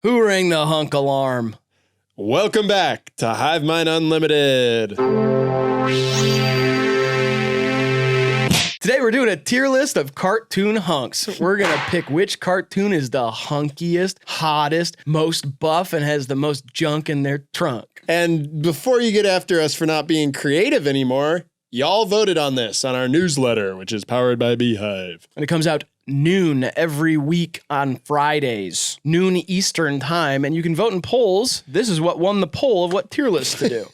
Who rang the hunk alarm? Welcome back to HIVEMIND Unlimited. Today we're doing a tier list of cartoon hunks. We're going to pick which cartoon is the hunkiest, hottest, most buff, and has the most junk in their trunk. And before you get after us for not being creative anymore, y'all voted on this on our newsletter, which is powered by Beehive. And it comes out noon every week on Fridays, noon Eastern time, and you can vote in polls. This is what won the poll of what tier list to do.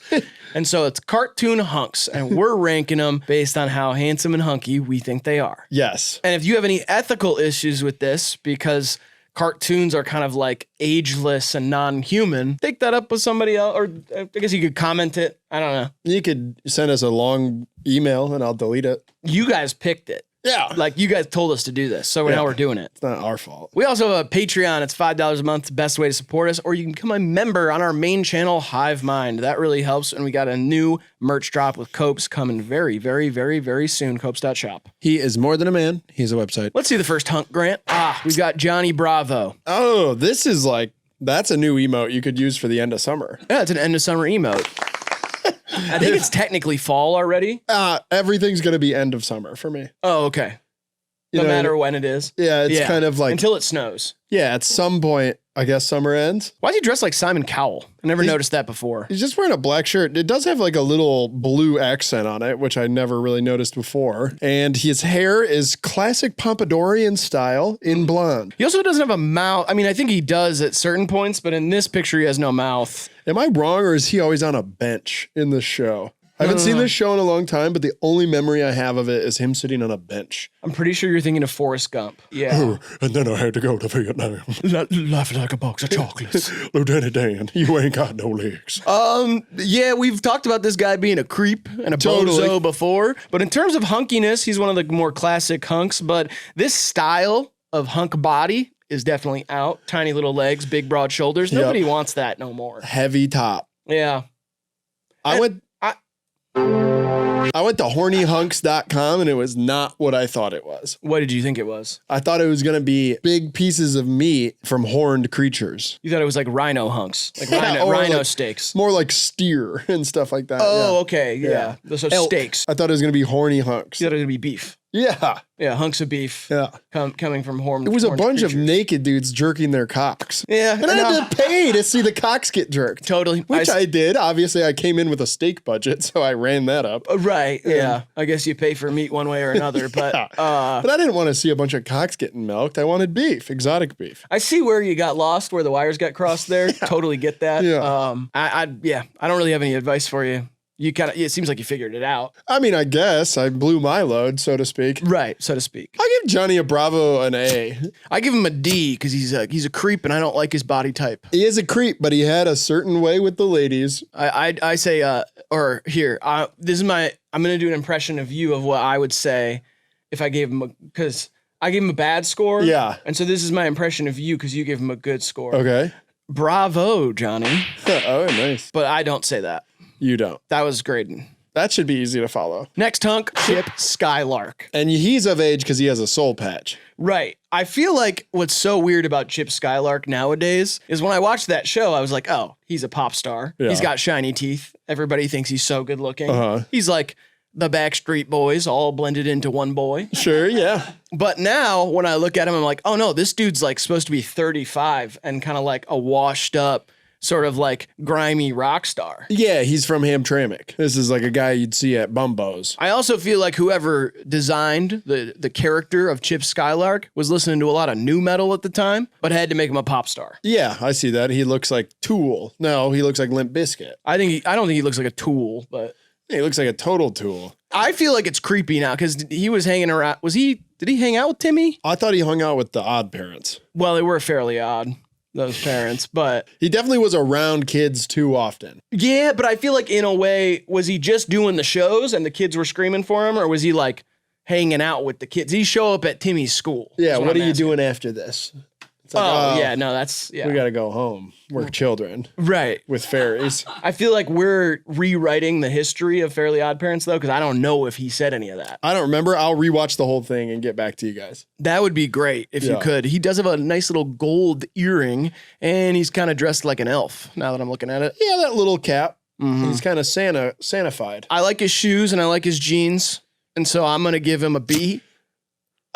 And so it's cartoon hunks, and we're ranking them based on how handsome and hunky we think they are. Yes. And if you have any ethical issues with this, because cartoons are kind of like ageless and non-human, take that up with somebody else, or I guess you could comment it. I don't know. You could send us a long email and I'll delete it. You guys picked it. Yeah. Like, you guys told us to do this, so now we're doing it. It's not our fault. We also have a Patreon. It's $5 a month, the best way to support us, or you can become a member on our main channel, HIVEMIND. That really helps, and we got a new merch drop with Copes coming very, very, very, very soon, copes.shop. He is more than a man. He's a website. Let's see the first hunk, Grant. We've got Johnny Bravo. Oh, this is like, that's a new emote you could use for the end of summer. Yeah, it's an end of summer emote. I think it's technically fall already. Everything's going to be end of summer for me. Oh, okay. No matter when it is. Yeah, it's kind of like... Until it snows. Yeah, at some point, I guess summer ends. Why is he dressed like Simon Cowell? I never noticed that before. He's just wearing a black shirt. It does have like a little blue accent on it, which I never really noticed before. And his hair is classic Pompadourian style in blonde. He also doesn't have a mouth. I mean, I think he does at certain points, but in this picture, he has no mouth. Am I wrong, or is he always on a bench in this show? I haven't seen this show in a long time, but the only memory I have of it is him sitting on a bench. I'm pretty sure you're thinking of Forrest Gump. Yeah. Oh, and then I had to go to Vietnam. Laughing like a box of chocolates. Lieutenant Dan, you ain't got no legs. Yeah, we've talked about this guy being a creep and a bozo before, but in terms of hunkiness, he's one of the more classic hunks, but this style of hunk body is definitely out. Tiny little legs, big broad shoulders. Nobody wants that no more. Heavy top. Yeah. I went to hornyhunks.com and it was not what I thought it was. What did you think it was? I thought it was going to be big pieces of meat from horned creatures. You thought it was like rhino hunks, like rhino steaks. More like steer and stuff like that. Oh, okay. Yeah. So Elk. Steaks. I thought it was going to be horny hunks. You thought it was going to be beef. Yeah. Yeah, hunks of beef. Yeah. Coming from horned. It was a bunch creatures. of naked dudes jerking their cocks. Yeah. And I had to pay to see the cocks get jerked. Totally. Which I did. Obviously, I came in with a steak budget, so I ran that up. Right. Yeah. I guess you pay for meat one way or another, but but I didn't want to see a bunch of cocks getting milked. I wanted beef, exotic beef. I see where you got lost, where the wires got crossed there. Totally get that. Yeah. I don't really have any advice for you. It seems like you figured it out. I mean, I guess I blew my load, so to speak. Right, so to speak. I give Johnny a Bravo an A. I give him a D because he's a creep and I don't like his body type. He is a creep, but he had a certain way with the ladies. I say, I'm going to do an impression of you of what I would say if I gave him because I gave him a bad score. Yeah. And so this is my impression of you because you gave him a good score. Okay. Bravo, Johnny. Oh, nice. But I don't say that. You don't. That was grading. That should be easy to follow. Next hunk, Chip Skylark. And he's of age because he has a soul patch. Right. I feel like what's so weird about Chip Skylark nowadays is when I watched that show, I was like, oh, he's a pop star. Yeah. He's got shiny teeth. Everybody thinks he's so good looking. He's like the Backstreet Boys all blended into one boy. Sure, yeah. But now when I look at him, I'm like, oh no, this dude's like supposed to be 35 and kind of like a washed up, sort of like grimy rock star. Yeah, he's from Hamtramck. This is like a guy you'd see at Bumbo's. I also feel like whoever designed the character of Chip Skylark was listening to a lot of new metal at the time, but had to make him a pop star. Yeah, I see that. He looks like Tool. No, he looks like Limp Bizkit. I don't think he looks like a Tool, but he looks like a total Tool. I feel like it's creepy now because he was hanging around. Did he hang out with Timmy? I thought he hung out with the Odd Parents. Well, they were fairly odd, those parents, but he definitely was around kids too often. Yeah, but I feel like in a way, was he just doing the shows and the kids were screaming for him, or was he like hanging out with the kids? He show up at Timmy's school. Yeah, what are you doing after this? It's like, yeah, no, that's we got to go home. We're children right. with fairies. I feel like we're rewriting the history of Fairly Odd Parents, though, because I don't know if he said any of that. I don't remember. I'll rewatch the whole thing and get back to you guys. That would be great if you could. He does have a nice little gold earring, and he's kind of dressed like an elf, now that I'm looking at it. Yeah, that little cap. He's kind of Santa-fied. I like his shoes, and I like his jeans, and so I'm going to give him a B.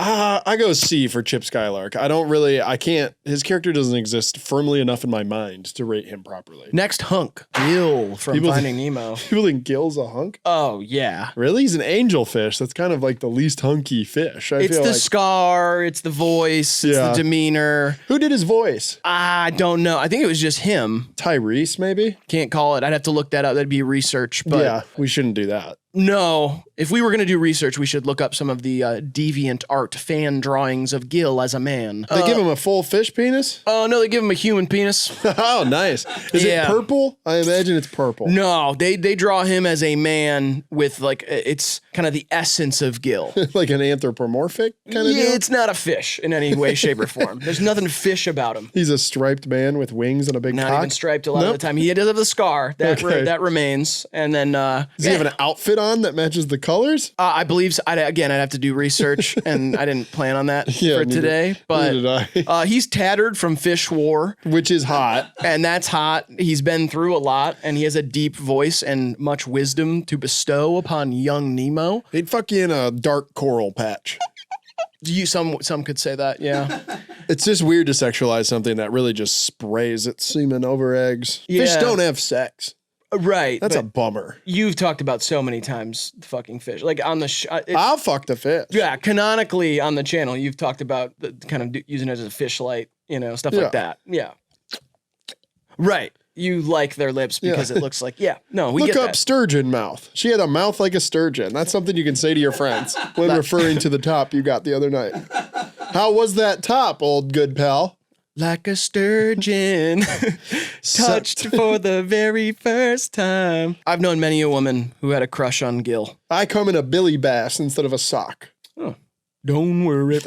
I go C for Chip Skylark. I can't, his character doesn't exist firmly enough in my mind to rate him properly. Next, Hunk. Gil from Finding Nemo. People think Gil's a hunk? Oh, yeah. Really? He's an angelfish. That's kind of like the least hunky fish. It's the scar, it's the voice, it's the demeanor. Who did his voice? I don't know. I think it was just him. Tyrese, maybe? Can't call it. I'd have to look that up. That'd be research. But yeah, we shouldn't do that. No, if we were going to do research, we should look up some of the deviant art fan drawings of Gil as a man. They give him a full fish penis? Oh, no, they give him a human penis. Oh, nice. Is it purple? I imagine it's purple. No, they draw him as a man with like, it's kind of the essence of Gil. Like an anthropomorphic kind of deal? It's not a fish in any way, shape, or form. There's nothing fish about him. He's a striped man with wings and a big cock? Not even striped a lot of the time. He does have the scar. That remains. And then... does he have an outfit on that matches the colors? I believe so. I'd have to do research, and I didn't plan on that for today. But neither did I. He's tattered from fish war, which is hot, and that's hot. He's been through a lot, and he has a deep voice and much wisdom to bestow upon young Nemo. He'd fuck you in a dark coral patch. Some could say that, yeah. It's just weird to sexualize something that really just sprays its semen over eggs. Yeah. Fish don't have sex. Right. That's a bummer. You've talked about so many times the fucking fish. Like on the... I'll fuck the fish. Yeah, canonically on the channel, you've talked about the kind of using it as a fish light, stuff like that. Yeah. Right. You like their lips because it looks like, we get that. Look up sturgeon mouth. She had a mouth like a sturgeon. That's something you can say to your friends when referring to the top you got the other night. How was that top, old good pal? Like a sturgeon, touched for the very first time. I've known many a woman who had a crush on Gil. I come in a billy bass instead of a sock. Oh. Don't worry.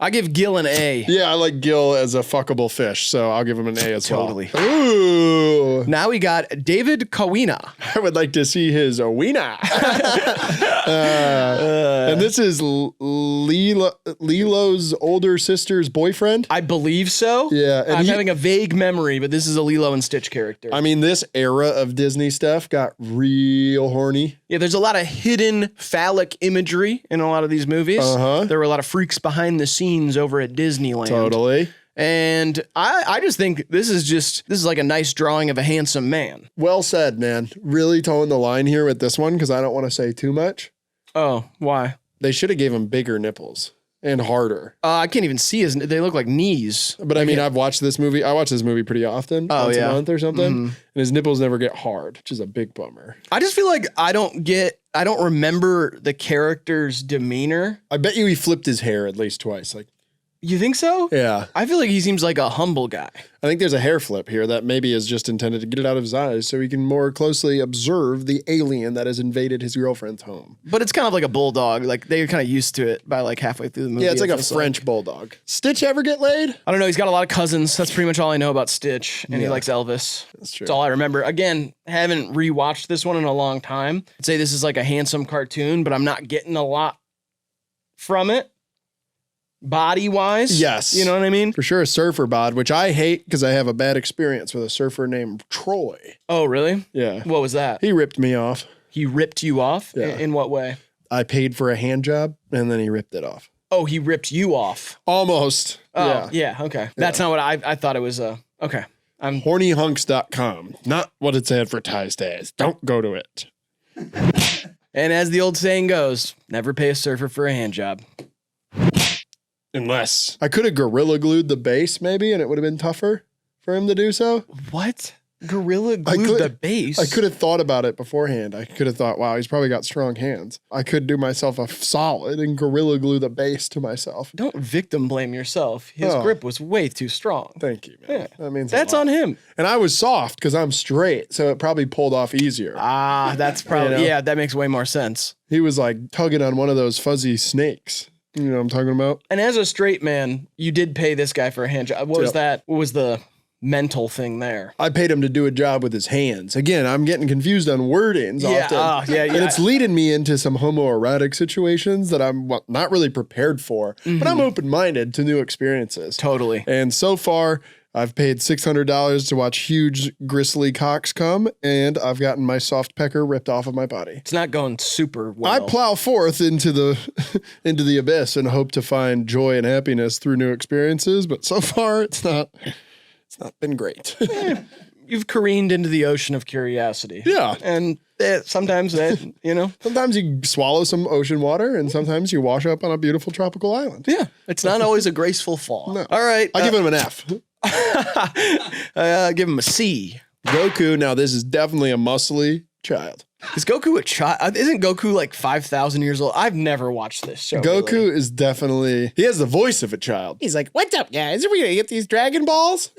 I give Gil an A. Yeah, I like Gil as a fuckable fish, so I'll give him an A as well. Totally. Ooh. Now we got David Kawina. I would like to see his wiener. And this is Lilo's older sister's boyfriend? I believe so. Yeah. And I'm having a vague memory, but this is a Lilo and Stitch character. I mean, this era of Disney stuff got real horny. Yeah, there's a lot of hidden phallic imagery in a lot of these movies. There were a lot of freaks behind the scenes over at Disneyland. Totally. And I just think this is like a nice drawing of a handsome man. Well said, man. Really towing the line here with this one because I don't want to say too much. Oh, why? They should have gave him bigger nipples and harder. I can't even see they look like knees. But I mean, I've watched this movie. I watch this movie pretty often, once a month or something. And his nipples never get hard, which is a big bummer. I just feel like I don't remember the character's demeanor. I bet you he flipped his hair at least twice. Like, you think so? Yeah. I feel like he seems like a humble guy. I think there's a hair flip here that maybe is just intended to get it out of his eyes so he can more closely observe the alien that has invaded his girlfriend's home. But it's kind of like a bulldog. Like they're kind of used to it by like halfway through the movie. Yeah, it's like a French bulldog. Stitch ever get laid? I don't know. He's got a lot of cousins. That's pretty much all I know about Stitch. And he likes Elvis. That's true. That's all I remember. Again, haven't rewatched this one in a long time. I'd say this is like a handsome cartoon, but I'm not getting a lot from it. Body-wise. Yes. You know what I mean? For sure, a surfer bod, which I hate because I have a bad experience with a surfer named Troy. Oh, really? Yeah. What was that? He ripped me off. He ripped you off? Yeah. In what way? I paid for a hand job, and then he ripped it off. Oh, he ripped you off. Almost. Oh, yeah. Okay. That's not what I thought it was. Okay. I'm hornyhunks.com. Not what it's advertised as. Don't go to it. And as the old saying goes, never pay a surfer for a hand job. Unless I could have gorilla glued the base maybe, and it would have been tougher for him to do so. What? Gorilla glued the base? I could have thought about it beforehand. I could have thought, wow, he's probably got strong hands. I could do myself a solid and gorilla glue the base to myself. Don't victim blame yourself. His grip was way too strong. Thank you, man. Yeah. That means that's on him. And I was soft because I'm straight, so it probably pulled off easier. Ah, that's probably, that makes way more sense. He was like tugging on one of those fuzzy snakes. You know what I'm talking about? And as a straight man, you did pay this guy for a hand job. What was that? What was the mental thing there? I paid him to do a job with his hands. Again, I'm getting confused on wordings often. Yeah. And it's leading me into some homoerotic situations that I'm not really prepared for, but I'm open-minded to new experiences. Totally. And so far, I've paid $600 to watch huge gristly cocks come, and I've gotten my soft pecker ripped off of my body. It's not going super well. I plow forth into the abyss and hope to find joy and happiness through new experiences, but so far it's not been great. You've careened into the ocean of curiosity. Yeah. And sometimes that, Sometimes you swallow some ocean water, and sometimes you wash up on a beautiful tropical island. Yeah. It's not always a graceful fall. No. All right. I give him an F. Give him a C. Goku, now this is definitely a muscly child. Is Goku a child? Isn't Goku like 5,000 years old? I've never watched this show. Goku really. is definitely, he has the voice of a child. He's like, what's up, guys? Are we going to get these Dragon Balls?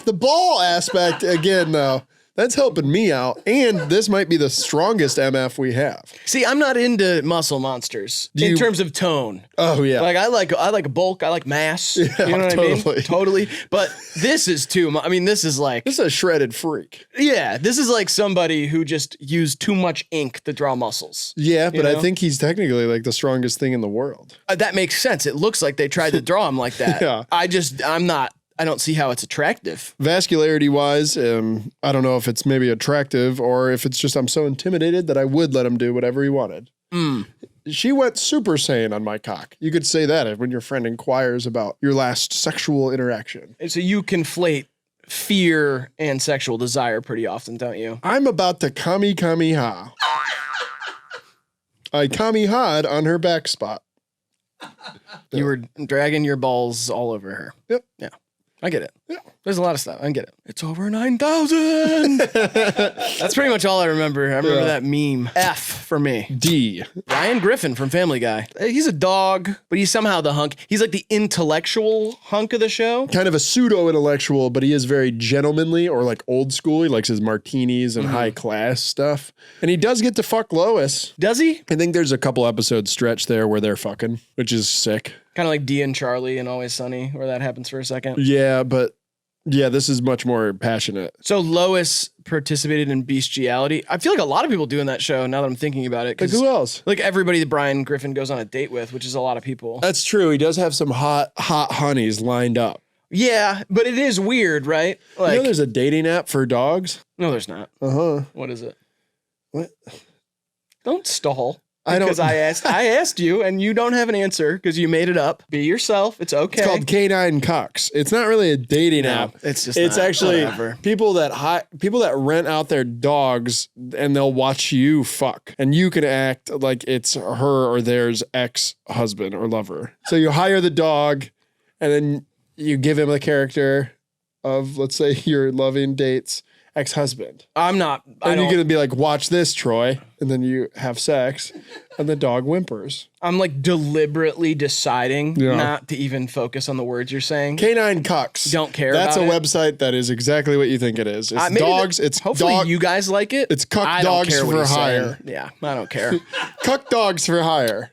The ball aspect again, though. That's helping me out. And this might be the strongest MF we have. See, I'm not into muscle monsters in terms of tone. Oh, yeah. Like I like bulk. I like mass. You know what I mean? Totally. But this is too much. I mean, this is like... This is a shredded freak. Yeah. This is like somebody who just used too much ink to draw muscles. Yeah, but I think he's technically like the strongest thing in the world. That makes sense. It looks like they tried to draw him like that. Yeah. I don't see how it's attractive. Vascularity wise, I don't know if it's maybe attractive or if it's just I'm so intimidated that I would let him do whatever he wanted. She went Super Saiyan on my cock. You could say that when your friend inquires about your last sexual interaction. So you conflate fear and sexual desire pretty often, don't you? I'm about to kami-kami-ha. I kami-ha'd on her back spot. You were dragging your balls all over her. Yep. Yeah. I get it. Yeah. There's a lot of stuff. I get it. It's over 9,000. That's pretty much all I remember. I remember that meme. F for me. D. Ryan Griffin from Family Guy. He's a dog, but he's somehow the hunk. He's like the intellectual hunk of the show. Kind of a pseudo-intellectual, but he is very gentlemanly or like old school. He likes his martinis and high class stuff. And he does get to fuck Lois. Does he? I think there's a couple episodes stretch there where they're fucking, which is sick. Kind of like Dee and Charlie in Always Sunny, where that happens for a second. Yeah, but yeah, this is much more passionate. So Lois participated in bestiality. I feel like a lot of people do in that show now that I'm thinking about it. Like who else? Like everybody that Brian Griffin goes on a date with, which is a lot of people. That's true. He does have some hot honeys lined up. Yeah, but it is weird, right? Like, You know there's a dating app for dogs? no, there's not. Uh-huh. What is it? What? Don't stall. Because I asked you, and you don't have an answer because you made it up. Be yourself. It's okay. It's called Canine Cox. It's not really a dating app. It's just It's not, actually whatever. people that rent out their dogs and they'll watch you fuck, and you can act like it's her or theirs ex-husband or lover. So you hire the dog, and then you give him a character of, let's say, your loving date's ex-husband. I'm not. And you're gonna be like, watch this, Troy, and then you have sex, and the dog whimpers. I'm like deliberately deciding Yeah. not to even focus on the words you're saying. Canine Cox. Don't care That's about a it. website that is exactly what you think it is. It's Maybe dogs. It's hopefully dog. you guys like it. It's cuck I don't dogs care what for he's saying. hire. Yeah, I don't care. Cuck dogs for hire.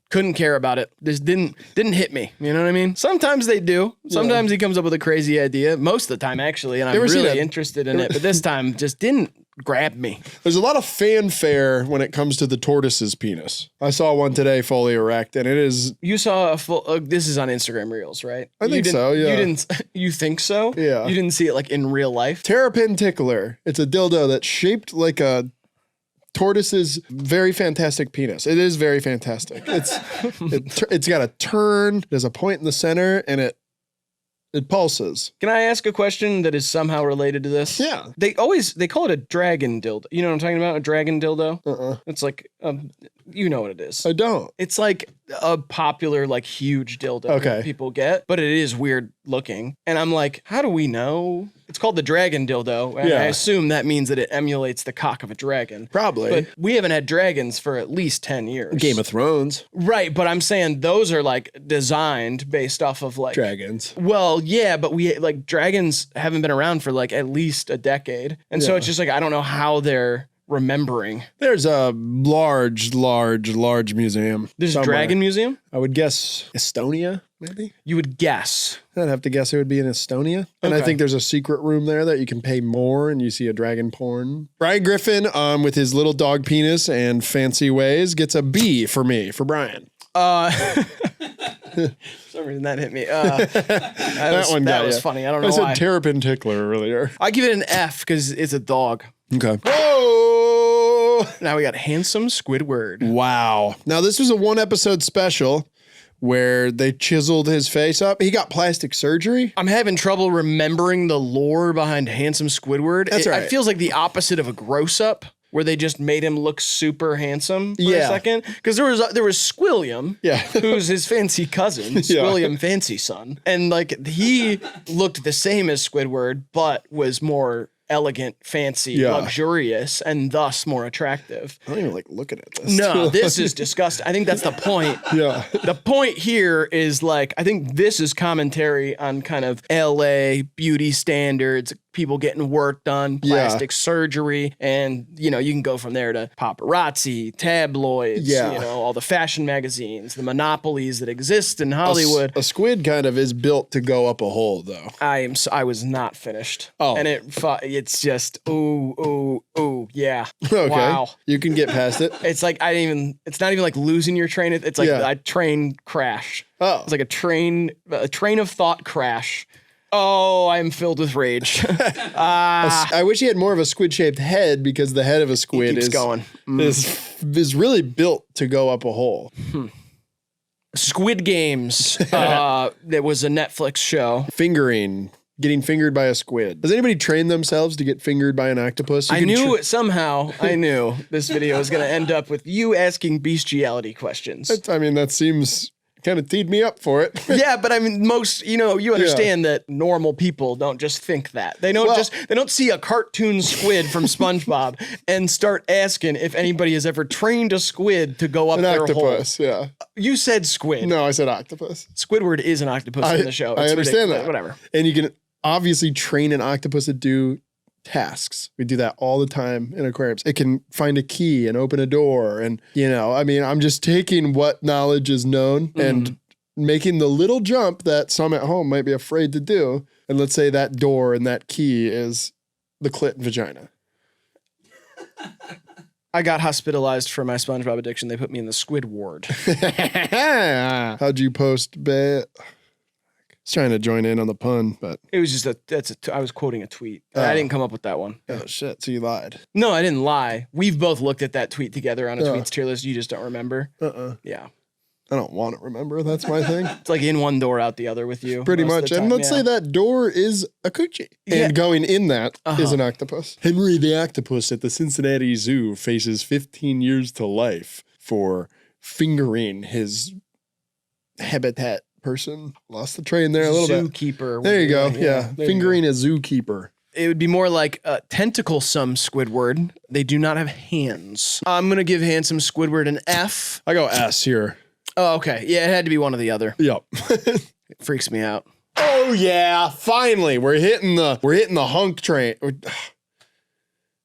Couldn't care about it. This didn't hit me. You know what I mean? Sometimes they do. Sometimes he comes up with a crazy idea. Most of the time, actually, and I'm ever seen really that? interested in it. But this time, just didn't grab me. There's a lot of fanfare when it comes to the tortoise's penis. I saw one today fully erect, and it is. You saw a full. This is on Instagram Reels, right? I think so, yeah. You didn't. You think so? Yeah. You didn't see it like in real life. Terrapin Tickler. It's a dildo that's shaped like a tortoise's very fantastic penis. It is very fantastic. It's got a turn. There's a point in the center, and it pulses. Can I ask a question that is somehow related to this? Yeah. They call it a dragon dildo. You know what I'm talking about? A dragon dildo? It's like, you know what it is. I don't. It's like a popular, like huge dildo that people get, but it is weird looking. And I'm like, how do we know? It's called the dragon dildo. And I assume that means that it emulates the cock of a dragon. Probably. But we haven't had dragons for at least 10 years. Game of Thrones. Right, but I'm saying those are like designed based off of like Dragons. Well, yeah, but we like dragons haven't been around for like at least a decade. And so it's just like I don't know how they're remembering. There's a large museum. There's somewhere. a dragon museum? I would guess Estonia, maybe? You would guess. I'd have to guess it would be in Estonia. And I Okay. think there's a secret room there that you can pay more and you see a dragon porn. Brian Griffin, with his little dog penis and fancy ways, gets a B for me, for Brian. For some reason that hit me. That was funny. I don't know I said why. terrapin tickler earlier. I give it an F because it's a dog. Okay. Whoa! Now we got handsome Squidward. Wow. Now this was a 1-episode special where they chiseled his face up. He got plastic surgery. I'm having trouble remembering the lore behind handsome Squidward. That's It right. feels like the opposite of a gross up, where they just made him look super handsome for a Yeah. second. Because there was Squilliam, Yeah. who's his fancy cousin, Squilliam Fancy Son, and like he looked the same as Squidward, but was more elegant, fancy, Yeah. luxurious, and thus more attractive. I don't even like looking at this. No, this is disgusting. I think that's the point. Yeah. The point here is like, I think this is commentary on kind of LA beauty standards, people getting work done, plastic surgery, and you can go from there to paparazzi, tabloids, Yeah. all the fashion magazines, the monopolies that exist in Hollywood. A squid kind of is built to go up a hole, though. I was not finished. Oh. And it's just ooh, yeah. Okay. Wow. You can get past it. It's like it's not even like losing your train. It's like Yeah. a train crash. Oh. It's like a train of thought crash. Oh, I'm filled with rage. I wish he had more of a squid-shaped head because the head of a squid Keeps is going. is really built to go up a hole. Squid Games. There was a Netflix show. Getting fingered by a squid. Does anybody train themselves to get fingered by an octopus? You I can knew this video was going to end up with you asking bestiality questions. that seems kind of teed me up for it. Yeah, but I mean, most, you understand that normal people don't just think that. They don't see a cartoon squid from SpongeBob and start asking if anybody has ever trained a squid to go up An their octopus, hole. yeah. You said squid. No, I said octopus. Squidward is an octopus in the show. I It's understand ridiculous. that. Whatever. And you can obviously train an octopus to do tasks. We do that all the time in aquariums. It can find a key and open a door. And, I'm just taking what knowledge is known and making the little jump that some at home might be afraid to do. And let's say that door and that key is the clit and vagina. I got hospitalized for my SpongeBob addiction. They put me in the squid ward. How'd you post, babe? I was trying to join in on the pun, but It was just I was quoting a tweet. I didn't come up with that one. oh shit, so you lied. No, I didn't lie. We've both looked at that tweet together on a tweets tier list. You just don't remember. Yeah. I don't want to remember. That's my thing. It's like in one door, out the other with you. Pretty most of much. the And time, let's yeah. say that door is a coochie. Yeah. And going in that is an octopus. Henry the octopus at the Cincinnati Zoo faces 15 years to life for fingering his habitat person. Lost the train there a little bit. Zookeeper. There you go. There Yeah. you Fingering a zookeeper. It would be more like a tentaclesome Squidward. They do not have hands. I'm going to give handsome Squidward an F. I go S here. Oh, okay. Yeah, it had to be one or the other. Yep. It freaks me out. Oh yeah, finally we're hitting the hunk train. We're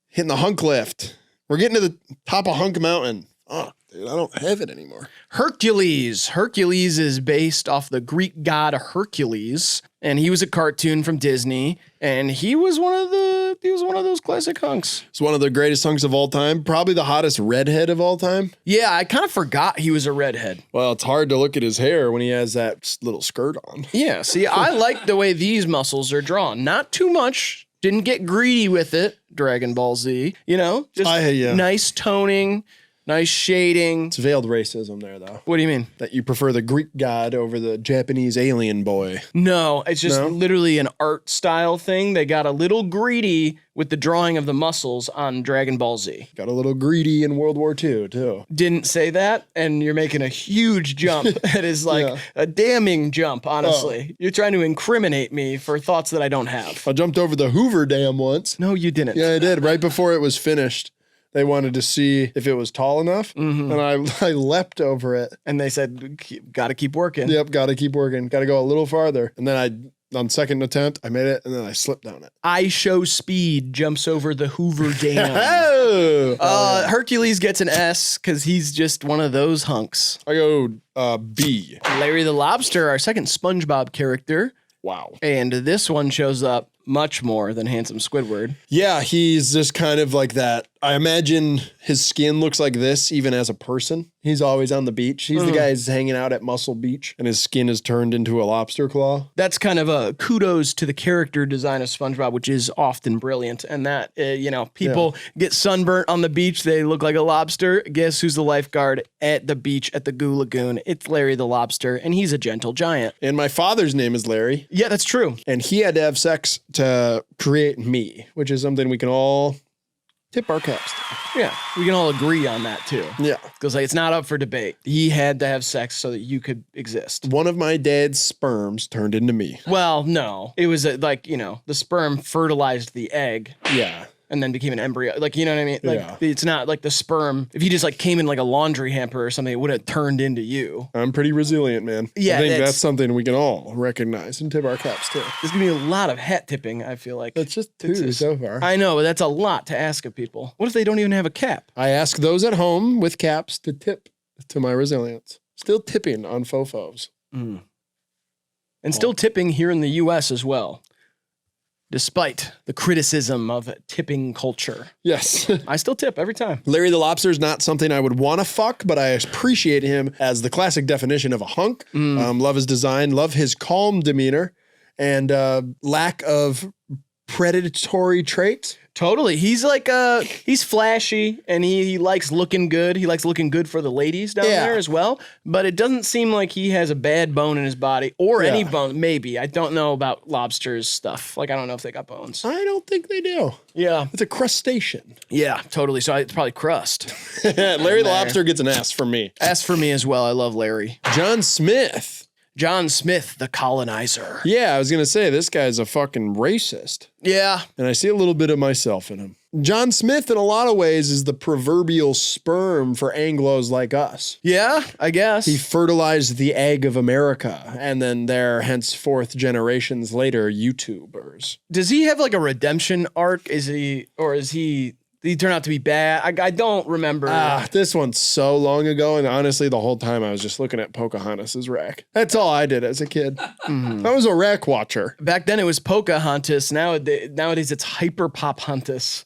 hitting the hunk lift. We're getting to the top of Hunk Mountain. Oh, dude, I don't have it anymore. Hercules. Hercules is based off the Greek god Hercules, and he was a cartoon from Disney, and he was one of those classic hunks. It's one of the greatest hunks of all time. Probably the hottest redhead of all time. Yeah, I kind of forgot he was a redhead. Well, it's hard to look at his hair when he has that little skirt on. Yeah, see, I like the way these muscles are drawn. Not too much. Didn't get greedy with it, Dragon Ball Z. Just nice toning, nice shading. It's veiled racism there, though. What do you mean? That you prefer the Greek god over the Japanese alien boy. No, it's just No? literally an art style thing. They got a little greedy with the drawing of the muscles on Dragon Ball Z. Got a little greedy in World War II, too. Didn't say that, and you're making a huge jump. That is like a damning jump, honestly. You're trying to incriminate me for thoughts that I don't have. I jumped over the Hoover Dam once. No, you didn't. Yeah, I did. Right before it was finished. They wanted to see if it was tall enough, and I leapt over it. And they said, got to keep working. Yep, got to keep working. Got to go a little farther. And then On second attempt, I made it, and then I slipped down it. I show speed jumps over the Hoover Dam. Oh! Hercules gets an S because he's just one of those hunks. I go B. Larry the Lobster, our second SpongeBob character. Wow. And this one shows up much more than handsome Squidward. Yeah, he's just kind of like that. I imagine his skin looks like this even as a person. He's always on the beach. He's the guy who's hanging out at Muscle Beach, and his skin is turned into a lobster claw. That's kind of a kudos to the character design of SpongeBob, which is often brilliant. And that, people get sunburnt on the beach. They look like a lobster. Guess who's the lifeguard at the beach at the Goo Lagoon? It's Larry the Lobster, and he's a gentle giant. And my father's name is Larry. Yeah, that's true. And he had to have sex to create me, which is something we can all tip our caps to. Yeah, we can all agree on that too. Yeah. Because it's not up for debate. He had to have sex so that you could exist. One of my dad's sperms turned into me. Well, no. It was the sperm fertilized the egg. Yeah. And then became an embryo. Like, you know what I mean? Like, Yeah. It's not like the sperm. If he just came in like a laundry hamper or something, it would have turned into you. I'm pretty resilient, man. Yeah, I think that's something we can all recognize and tip our caps to. There's gonna be a lot of hat tipping, I feel like. That's just two so far. I know, but that's a lot to ask of people. What if they don't even have a cap? I ask those at home with caps to tip to my resilience. Still tipping on fofos. And still tipping here in the U.S. as well. Despite the criticism of tipping culture. Yes. I still tip every time. Larry the Lobster is not something I would want to fuck, but I appreciate him as the classic definition of a hunk. Love his design, love his calm demeanor, and lack of predatory traits. Totally. He's he's flashy and he likes looking good. He likes looking good for the ladies down there as well. But it doesn't seem like he has a bad bone in his body or any bone. Maybe. I don't know about lobsters stuff. I don't know if they got bones. I don't think they do. Yeah. It's a crustacean. Yeah, totally. So it's probably crust. Larry the Lobster gets an S from me. S for me as well. I love Larry. John Smith. John Smith, the colonizer. Yeah, I was going to say, this guy's a fucking racist. Yeah. And I see a little bit of myself in him. John Smith, in a lot of ways, is the proverbial sperm for Anglos like us. Yeah, I guess. He fertilized the egg of America, and then they're henceforth generations later YouTubers. Does he have a redemption arc? Did he turn out to be bad? I don't remember. This one's so long ago, and honestly, the whole time I was just looking at Pocahontas' rack. That's all I did as a kid. I was a rack watcher. Back then it was Pocahontas. Nowadays it's Hyper Pop Huntus.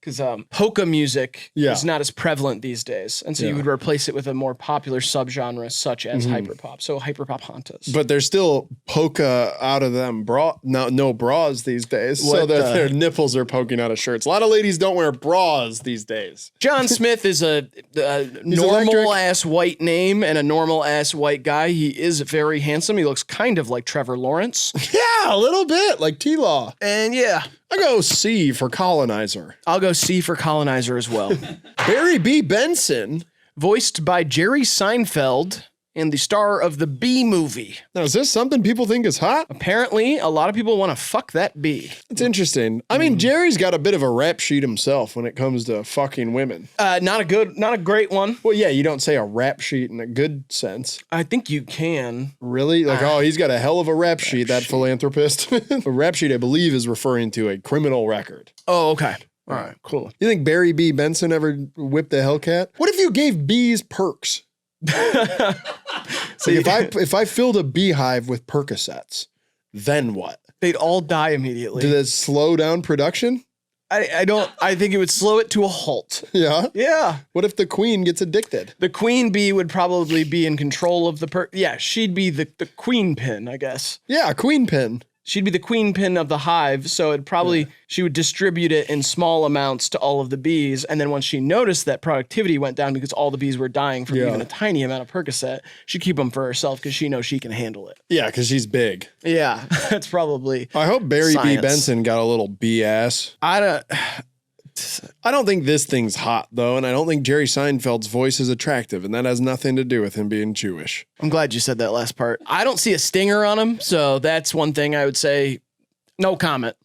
Because polka music is not as prevalent these days. And so you would replace it with a more popular subgenre such as hyperpop. So hyperpop Huntus. But there's still polka out of them no bras these days. So that their nipples are poking out of shirts. A lot of ladies don't wear bras these days. John Smith is a normal-ass white name and a normal-ass white guy. He is very handsome. He looks kind of like Trevor Lawrence. Yeah, a little bit like T-Law. And yeah. I go C for colonizer. I'll go C for colonizer as well. Barry B. Benson. Voiced by Jerry Seinfeld and the star of the Bee Movie. Now, is this something people think is hot? Apparently, a lot of people want to fuck that bee. It's interesting. I mean, Jerry's got a bit of a rap sheet himself when it comes to fucking women. Not a great one. Well, yeah, you don't say a rap sheet in a good sense. I think you can. Really? He's got a hell of a rap sheet, that philanthropist. A rap sheet, I believe, is referring to a criminal record. Oh, okay. All right, cool. You think Barry B. Benson ever whipped a Hellcat? What if you gave bees perks? So if I filled a beehive with Percocets, then what? They'd all die immediately. Did it slow down production? I think it would slow it to a halt. Yeah? Yeah. What if the queen gets addicted? The queen bee would probably be in control of she'd be the queen pin, I guess. Yeah, queen pin. She'd be the queen pin of the hive, so she would distribute it in small amounts to all of the bees, and then once she noticed that productivity went down because all the bees were dying from even a tiny amount of Percocet, she'd keep them for herself because she knows she can handle it. Yeah, because she's big. Yeah, that's probably I hope Barry science. B. Benson got a little BS. I don't think this thing's hot, though, and I don't think Jerry Seinfeld's voice is attractive, and that has nothing to do with him being Jewish. I'm glad you said that last part. I don't see a stinger on him, so that's one thing I would say. No comment.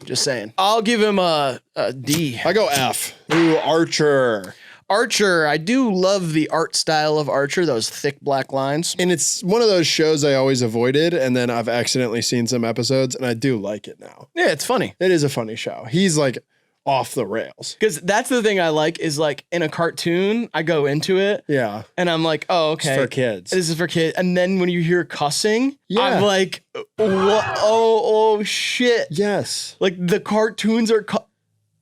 Just saying. I'll give him a D. I go F. Ooh, Archer. Archer, I do love the art style of Archer, those thick black lines. And it's one of those shows I always avoided, and then I've accidentally seen some episodes, and I do like it now. Yeah, it's funny. It is a funny show. He's like off the rails. Because that's the thing I like is like in a cartoon, I go into it. Yeah. And I'm like, oh, okay. It's for kids. This is for kids. And then when you hear cussing, Yeah. I'm like, what? Oh, shit. Yes. Like the cartoons are,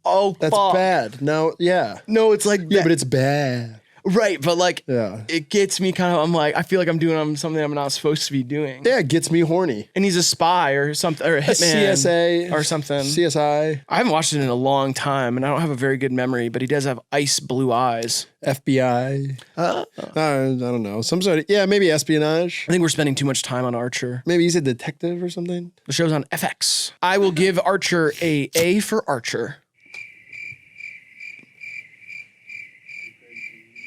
oh, That's fuck. bad. No, yeah. No, it's like, Yeah, but it's bad. right. But like, Yeah. it gets me kind of, I'm like, I feel like I'm doing something I'm not supposed to be doing. Yeah, it gets me horny. And he's a spy or something, or a hitman. CSA. Or something. CSI. I haven't watched it in a long time and I don't have a very good memory, but he does have ice blue eyes. FBI. I don't know. Some sort of, yeah, maybe espionage. I think we're spending too much time on Archer. Maybe he's a detective or something. The show's on FX. I will give Archer A for Archer.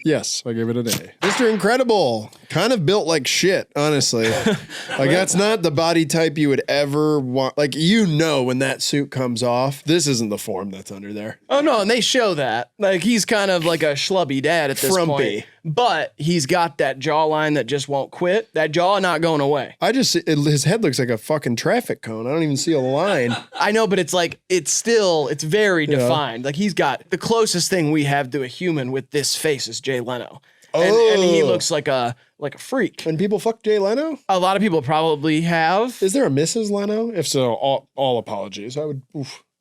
Yes, I give it an A. Mr. Incredible, kind of built like shit, honestly. Like that's not the body type you would ever want. Like when that suit comes off, this isn't the form that's under there. Oh no, and they show that. Like he's kind of like a schlubby dad at this Frumpy. point. But he's got that jawline that just won't quit. That jaw not going away. His head looks like a fucking traffic cone. I don't even see a line. I know, but it's like, it's very defined. Like he's got the closest thing we have to a human with this face is Jay Leno. And he looks like a freak. And people fuck Jay Leno? A lot of people probably have. Is there a Mrs. Leno? If so, all apologies.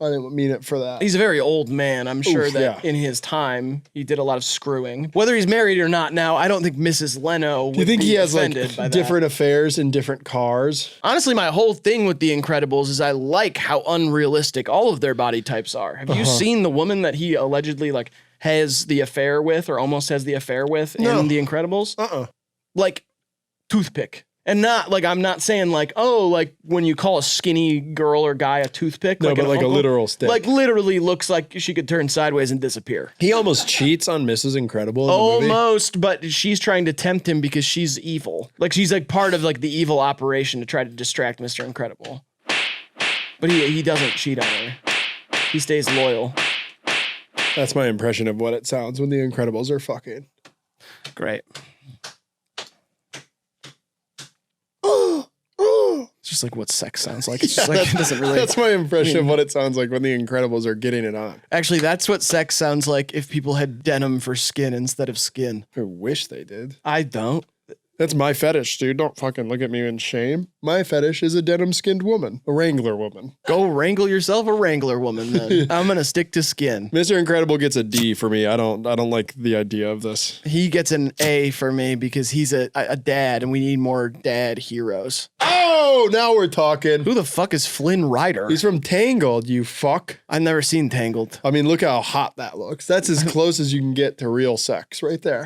I didn't mean it for that. He's a very old man. I'm sure that in his time he did a lot of screwing. Whether he's married or not now, I don't think Mrs. Leno would Do you think be he has like offended by different that. affairs in different cars? Honestly, my whole thing with The Incredibles is I like how unrealistic all of their body types are. Have you seen the woman that he allegedly like has the affair with or almost has the affair with in The Incredibles? Like toothpick. And not like, I'm not saying like, oh, like when you call a skinny girl or guy a toothpick. No, like but like uncle, a literal stick. like literally looks like she could turn sideways and disappear. He almost cheats on Mrs. Incredible in the movie. Almost, but she's trying to tempt him because she's evil. Like she's like part of like the evil operation to try to distract Mr. Incredible. But he doesn't cheat on her. He stays loyal. That's my impression of what it sounds when the Incredibles are fucking. Great. It's just like what sex sounds like. It's just like it doesn't really. That's my impression of what it sounds like when the Incredibles are getting it on. Actually, that's what sex sounds like if people had denim for skin instead of skin. I wish they did. I don't. That's my fetish, dude. Don't fucking look at me in shame. My fetish is a denim-skinned woman, a Wrangler woman. Go wrangle yourself a Wrangler woman then. I'm gonna stick to skin. Mr. Incredible gets a D for me. I don't like the idea of this. He gets an A for me because he's a dad and we need more dad heroes. Oh, now we're talking. Who the fuck is Flyn Rider? He's from Tangled, you fuck. I've never seen Tangled. I mean, look how hot that looks. That's as close as you can get to real sex right there.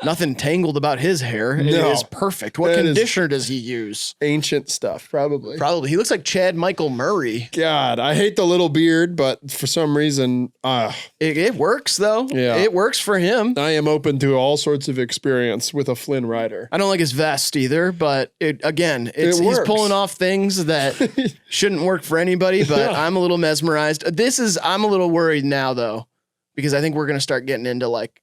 Nothing tangled about his hair. It No. is perfect. What That is- conditioner does he use? Ancient stuff, probably. Probably. He looks like Chad Michael Murray. God, I hate the little beard, but for some reason, It works though. Yeah. It works for him. I am open to all sorts of experience with a Flyn Rider. I don't like his vest either, but he's works. pulling off things that shouldn't work for anybody, but I'm a little mesmerized. I'm a little worried now though, because I think we're going to start getting into like,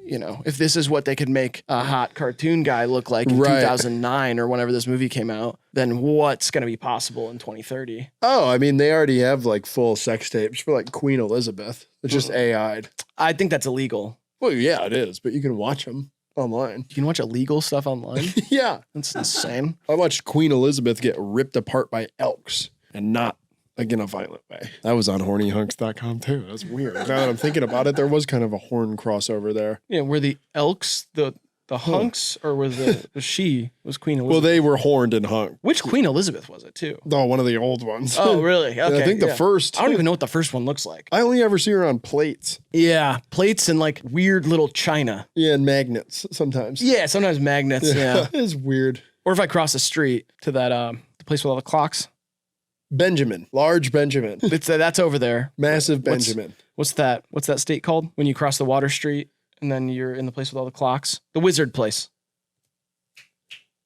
you know, if this is what they could make a hot cartoon guy look like in 2009 or whenever this movie came out, then what's going to be possible in 2030? Oh, I mean, they already have like full sex tapes for like Queen Elizabeth. It's just AI'd. I think that's illegal. Well, yeah, it is, but you can watch them online. You can watch illegal stuff online? Yeah. That's insane. I watched Queen Elizabeth get ripped apart by elks and not like in a violent way. That was on hornyhunks.com too. That's weird. Now that I'm thinking about it, there was kind of a horn crossover there. Yeah, were the elks the hunks or was was Queen Elizabeth? Well, they were horned and hung. Which Queen Elizabeth was it too? Oh, one of the old ones. Oh, really? Okay. I think the first. I don't even know what the first one looks like. I only ever see her on plates. Yeah, plates and like weird little china. Yeah, and magnets sometimes. Yeah, sometimes magnets. Yeah. It's weird. Or if I cross the street to that the place with all the clocks. Benjamin, large Benjamin, That's over there. massive Benjamin. What's that state called when you cross the water street and then you're in the place with all the clocks? The wizard place.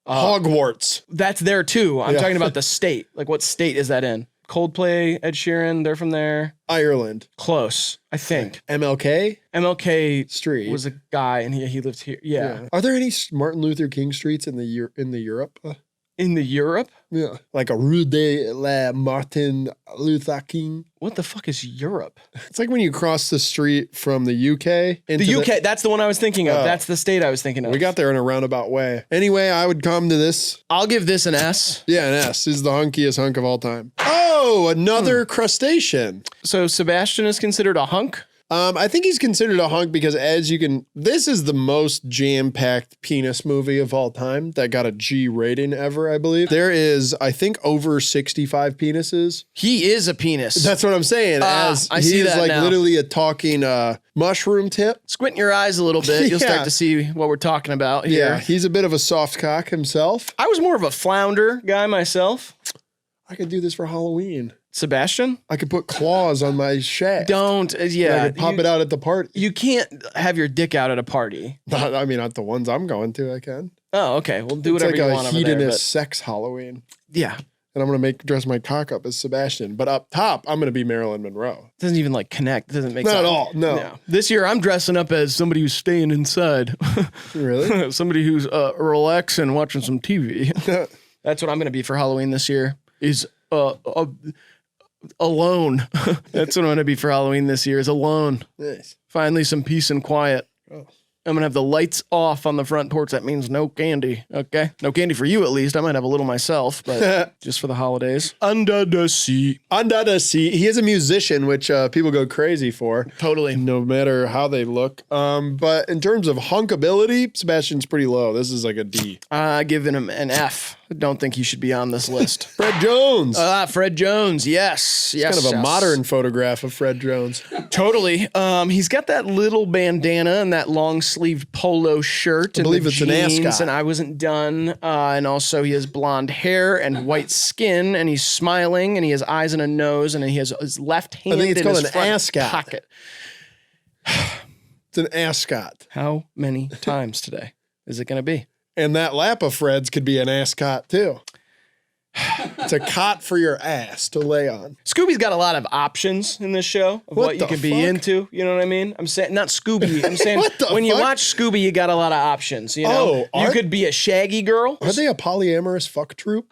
Hogwarts. That's there too. I'm Yeah. talking about the state. Like what state is that in? Coldplay, Ed Sheeran, they're from there. Ireland. Close, I think. MLK MLK Street was a guy, and he lived here. Yeah. Are there any Martin Luther King streets in the Europe? In the Europe? Yeah. Like a Rue de la Martin Luther King. What the fuck is Europe? It's like when you cross the street from the UK. Into The UK, that's the one I was thinking of. That's the state I was thinking of. We got there in a roundabout way. Anyway, I would come to this. I'll give this an S. Yeah, an S. This is the hunkiest hunk of all time. Oh, another crustacean. So Sebastian is considered a hunk? I think he's considered a hunk because this is the most jam-packed penis movie of all time that got a G rating ever, I believe. There is, I think, over 65 penises. He is a penis. That's what I'm saying. I see that like now. literally a talking mushroom tip. Squint your eyes a little bit. You'll Yeah. start to see what we're talking about here. Yeah, he's a bit of a soft cock himself. I was more of a flounder guy myself. I could do this for Halloween. Sebastian? I could put claws on my shaft. Don't. And Yeah. I could pop it out at the party. You can't have your dick out at a party. I mean, not the ones I'm going to, I can. Oh, okay. Well, do It's whatever like you a want over there. hedonist But sex Halloween. yeah. And I'm going to dress my cock up as Sebastian. But up top, I'm going to be Marilyn Monroe. It doesn't even like connect. It doesn't make Not sense. at all, no. This year, I'm dressing up as somebody who's staying inside. Really? Somebody who's relaxing, watching some TV. That's what I'm going to be for Halloween this year. Is alone. That's what I'm going to be for Halloween this year. Is alone. Nice. Finally, some peace and quiet. Oh. I'm going to have the lights off on the front porch. That means no candy. Okay. No candy for you, at least. I might have a little myself, but just for the holidays. Under the sea. Under the sea. He is a musician, which people go crazy for. Totally. No matter how they look. But in terms of hunkability, Sebastian's pretty low. This is like a D. Giving him an F. I don't think he should be on this list. Fred Jones. Fred Jones. Yes. Yes. Kind of a yes. modern photograph of Fred Jones. Totally. He's got that little bandana and that long sleeved polo shirt. I believe and it's the an jeans, ascot. and I wasn't done. And also he has blonde hair and white skin, and he's smiling, and he has eyes and a nose, and he has his left hand it's in called his an front ascot. pocket. It's an ascot. How many times today is it going to be? And that lap of Fred's could be an ascot too. It's a cot for your ass to lay on. Scooby's got a lot of options in this show of what you the can be fuck? into. You know what I mean? I'm saying not Scooby. I'm saying What the when you fuck? watch Scooby, you got a lot of options. You know, Oh, you are- could be a shaggy girl. Are they a polyamorous fuck troop?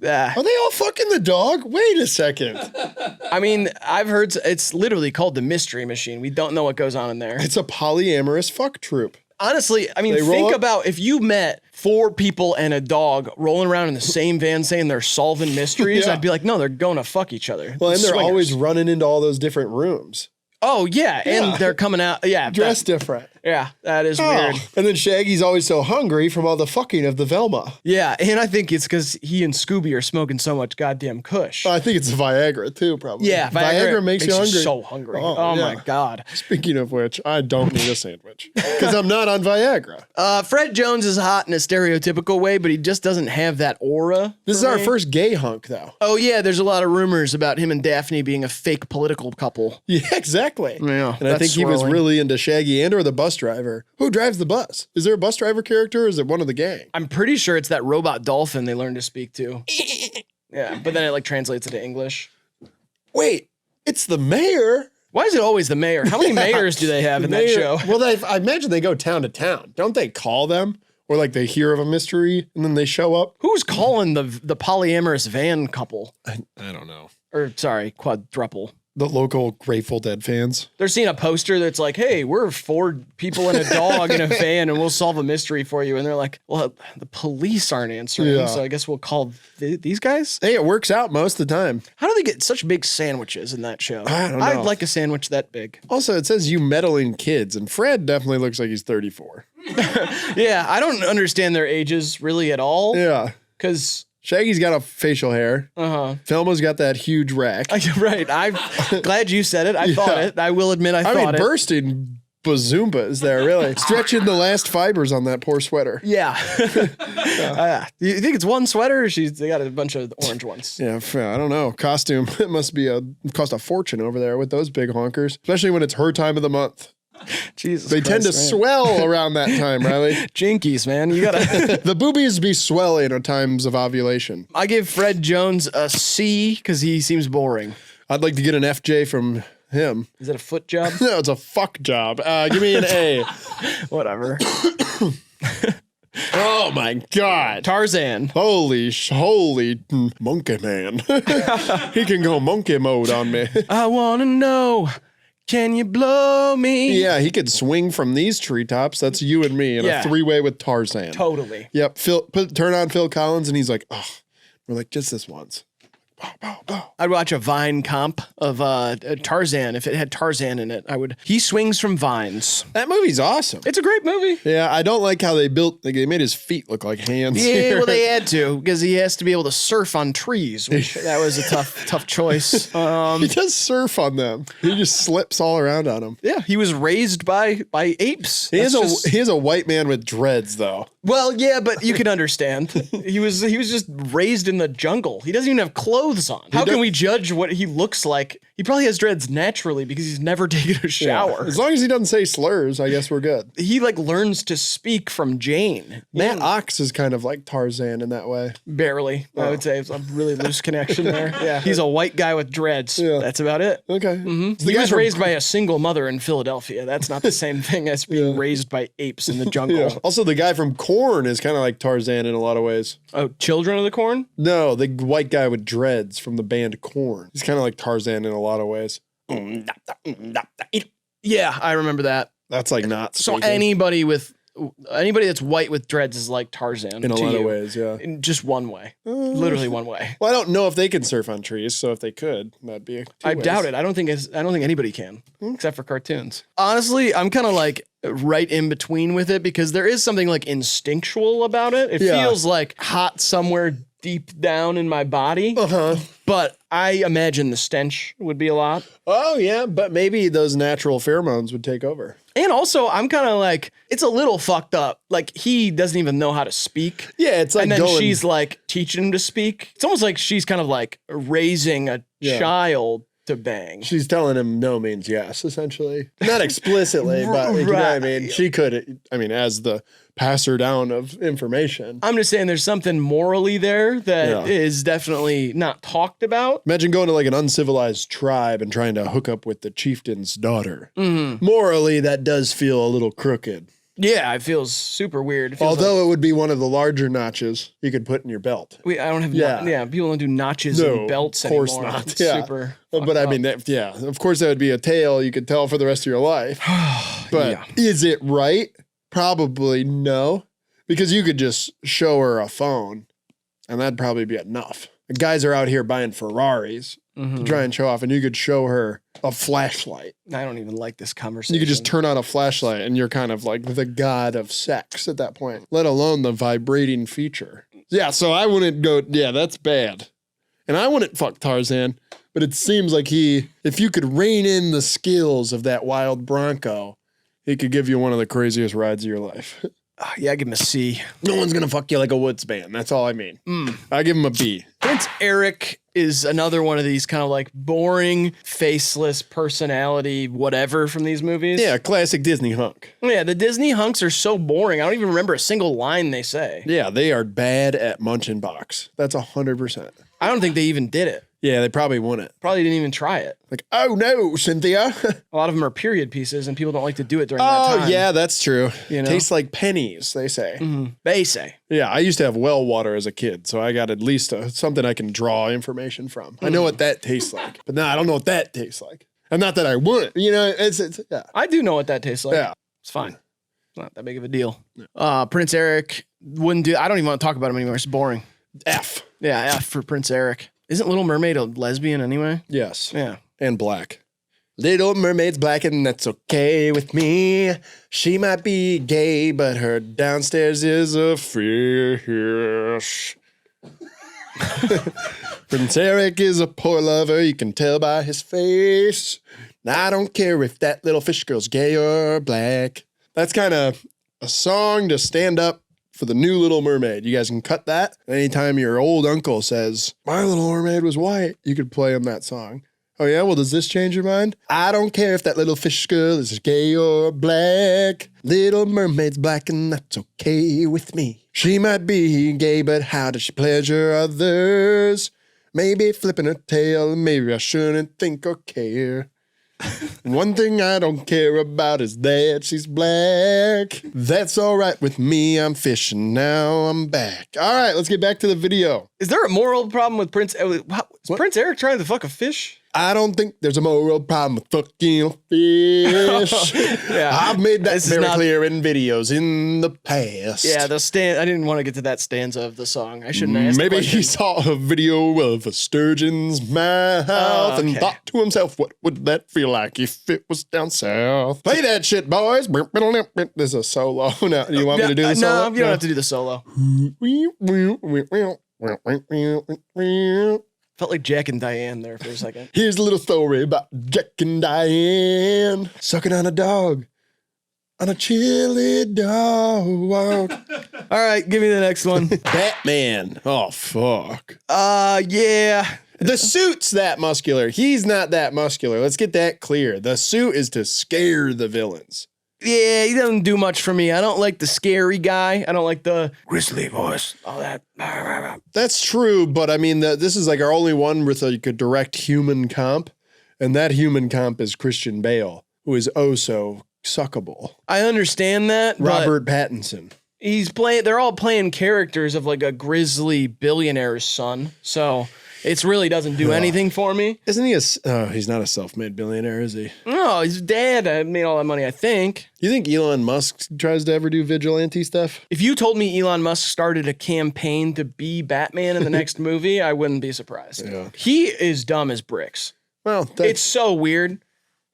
Ah. Are they all fucking the dog? Wait a second. I mean, I've heard it's literally called the Mystery Machine. We don't know what goes on in there. It's a polyamorous fuck troop. Honestly, I mean, They roll think up- about if you met 4 people and a dog rolling around in the same van saying they're solving mysteries, Yeah. I'd be like, no, they're going to fuck each other. Well, and they're Swingers. always running into all those different rooms. Oh, yeah, Yeah. and they're coming out. Yeah. Dressed different. Yeah, that is weird. And then Shaggy's always so hungry from all the fucking of the Velma. Yeah, and I think it's because he and Scooby are smoking so much goddamn kush. I think it's Viagra too, probably. Yeah, Viagra makes you hungry. so hungry. Oh, Oh, yeah. my God. Speaking of which, I don't need a sandwich because I'm not on Viagra. Fred Jones is hot in a stereotypical way, but he just doesn't have that aura. This is for our me. first gay hunk, though. Oh, yeah, there's a lot of rumors about him and Daphne being a fake political couple. Yeah, exactly. Yeah, and I that's think he was swirling. really into Shaggy and or the bus driver. Who drives the bus? Is there a bus driver character or is it one of the gang? I'm pretty sure it's that robot dolphin they learned to speak to. Yeah, but then it like translates into English. Wait, it's the mayor? Why is it always the mayor? How many mayors do they have in that show? Well, I imagine they go town to town. Don't they call them? Or like they hear of a mystery and then they show up? Who's calling the polyamorous van couple? I don't know. Or sorry, quadruple. The local Grateful Dead fans. They're seeing a poster that's like, hey, we're 4 people and a dog in a van and we'll solve a mystery for you. And they're like, well, the police aren't answering. Yeah. So I guess we'll call these guys. Hey, it works out most of the time. How do they get such big sandwiches in that show? I don't know. I'd like a sandwich that big. Also, it says you meddling kids, and Fred definitely looks like he's 34. Yeah, I don't understand their ages really at all. Yeah. Because, Shaggy's got a facial hair. Velma's got that huge rack. right, I'm glad you said it. I thought it. I will admit I thought it. Bursting bazoombas there, really. Stretching the last fibers on that poor sweater. Yeah. You think it's one sweater or they got a bunch of orange ones? Yeah, I don't know. Costume, it must be cost a fortune over there with those big honkers, especially when it's her time of the month. Jesus They tend to Christ, man. swell around that time, Riley. Jinkies, man. You gotta. The boobies be swelling at times of ovulation. I give Fred Jones a C because he seems boring. I'd like to get an FJ from him. Is that a foot job? No, it's a fuck job. Give me an A. Whatever. Oh my God. Tarzan. Holy monkey man. He can go monkey mode on me. I wanna know. Can you blow me? Yeah, he could swing from these treetops. That's you and me in a three-way with Tarzan. Totally. Yep. Turn on Phil Collins and he's like, oh, we're like, just this once. I'd watch a Vine comp of Tarzan. If it had Tarzan in it, I would. He swings from vines. That movie's awesome. It's a great movie. Yeah, I don't like how they made his feet look like hands. Yeah, well, they had to because he has to be able to surf on trees, which that was a tough choice. He does surf on them. He just slips all around on them. Yeah, he was raised by apes. He is a white man with dreads, though. Well, yeah, but you can understand. He was just raised in the jungle. He doesn't even have clothes on. How can we judge what he looks like? He probably has dreads naturally because he's never taken a shower. Yeah. As long as he doesn't say slurs, I guess we're good. He learns to speak from Jane. Matt Ox is kind of like Tarzan in that way. Barely. I would say it's a really loose connection there. Yeah. He's a white guy with dreads. Yeah. That's about it. Okay. Mm-hmm. He was raised by a single mother in Philadelphia. That's not the same thing as being raised by apes in the jungle. Yeah. Also, the guy from Korn is kind of like Tarzan in a lot of ways. Oh, Children of the Corn? No, the white guy with dreads from the band Korn. He's kind of like Tarzan in a lot of ways. Yeah, I remember that. That's like not so speaking. anybody that's white with dreads is like Tarzan in a lot of ways, yeah. In just one way. Literally one way. Well, I don't know if they can surf on trees, so if they could, that'd be I doubt it. I don't think anybody can, except for cartoons. Honestly, I'm kind of like right in between with it because there is something like instinctual about it. It feels like hot somewhere deep down in my body. But I imagine the stench would be a lot. Oh, yeah, but maybe those natural pheromones would take over. And also, I'm kind of like, it's a little fucked up. Like, he doesn't even know how to speak. Yeah, it's like and then she's like teaching him to speak. It's almost like she's kind of like raising a child to bang. She's telling him no means yes, essentially. Not explicitly, but you know what I mean? She could, as the passer down of information. I'm just saying there's something morally there that is definitely not talked about. Imagine going to like an uncivilized tribe and trying to hook up with the chieftain's daughter. Mm-hmm. Morally, that does feel a little crooked. Yeah, it feels super weird. Although it would be one of the larger notches you could put in your belt. I don't have, people don't do notches in belts anymore. Of course not. It's super but I mean, of course that would be a tale you could tell for the rest of your life. But is it right? Probably no. Because you could just show her a phone and that'd probably be enough. The guys are out here buying Ferraris to try and show off, and you could show her a flashlight. I don't even like this conversation. You could just turn on a flashlight and you're kind of like the god of sex at that point, let alone the vibrating feature. Yeah, so I wouldn't go, that's bad. And I wouldn't fuck Tarzan, but it seems like if you could rein in the skills of that wild Bronco, he could give you one of the craziest rides of your life. Yeah, I give him a C. No one's going to fuck you like a woods band. That's all I mean. I give him a B. Prince Eric is another one of these kind of like boring, faceless personality, whatever from these movies. Yeah, classic Disney hunk. Yeah, the Disney hunks are so boring. I don't even remember a single line they say. Yeah, they are bad at munching box. That's 100%. I don't think they even did it. Yeah, they probably wouldn't. Probably didn't even try it. Like, oh no, Cynthia. A lot of them are period pieces and people don't like to do it during that time. Oh, yeah, that's true. You know? Tastes like pennies, they say. Mm-hmm. They say. Yeah, I used to have well water as a kid, so I got at least something I can draw information from. I know what that tastes like, but I don't know what that tastes like. And not that I wouldn't, it's I do know what that tastes like. Yeah. It's fine. It's not that big of a deal. Prince Eric wouldn't do, I don't even want to talk about him anymore. It's boring. F. Yeah, F for Prince Eric. Isn't Little Mermaid a lesbian anyway? Yes. Yeah. And black. Little Mermaid's black and that's okay with me. She might be gay, but her downstairs is a fish. Prince Eric is a poor lover, you can tell by his face. I don't care if that little fish girl's gay or black. That's kind of a song to stand up for the new Little Mermaid. You guys can cut that. Anytime your old uncle says, my Little Mermaid was white, you could play him that song. Oh, yeah? Well, does this change your mind? I don't care if that little fish girl is gay or black. Little Mermaid's black and that's okay with me. She might be gay, but how does she pleasure others? Maybe flipping her tail, maybe I shouldn't think or care. One thing I don't care about is that she's black. That's all right with me. I'm fishing now. I'm back. All right, let's get back to the video. Is there a moral problem with Prince? Is Prince Eric trying to fuck a fish? I don't think there's a moral problem with fucking a fish. Yeah, I've made that very clear in videos in the past. Yeah, I didn't want to get to that stanza of the song. I shouldn't ask. Maybe he saw a video of a sturgeon's mouth and thought to himself, what would that feel like if it was down south? Play that shit, boys. This is a solo. Now, do you want me to do the solo? No, you don't have to do the solo. Felt like Jack and Diane there for a second. Here's a little story about Jack and Diane sucking on a dog. On a chilly dog. All right, give me the next one. Batman. Oh, fuck. Yeah. The suit's that muscular. He's not that muscular. Let's get that clear. The suit is to scare the villains. Yeah, he doesn't do much for me. I don't like the scary guy. I don't like the grizzly voice. All that. That's true, but I mean, this is like our only one with like a direct human comp, and that human comp is Christian Bale, who is oh so suckable. I understand that. Robert Pattinson. They're all playing characters of like a grizzly billionaire's son, so it really doesn't do anything for me. Isn't he he's not a self-made billionaire, is he? No, his dad made all that money, I think. You think Elon Musk tries to ever do vigilante stuff? If you told me Elon Musk started a campaign to be Batman in the next movie, I wouldn't be surprised. Yeah. He is dumb as bricks. Well, it's so weird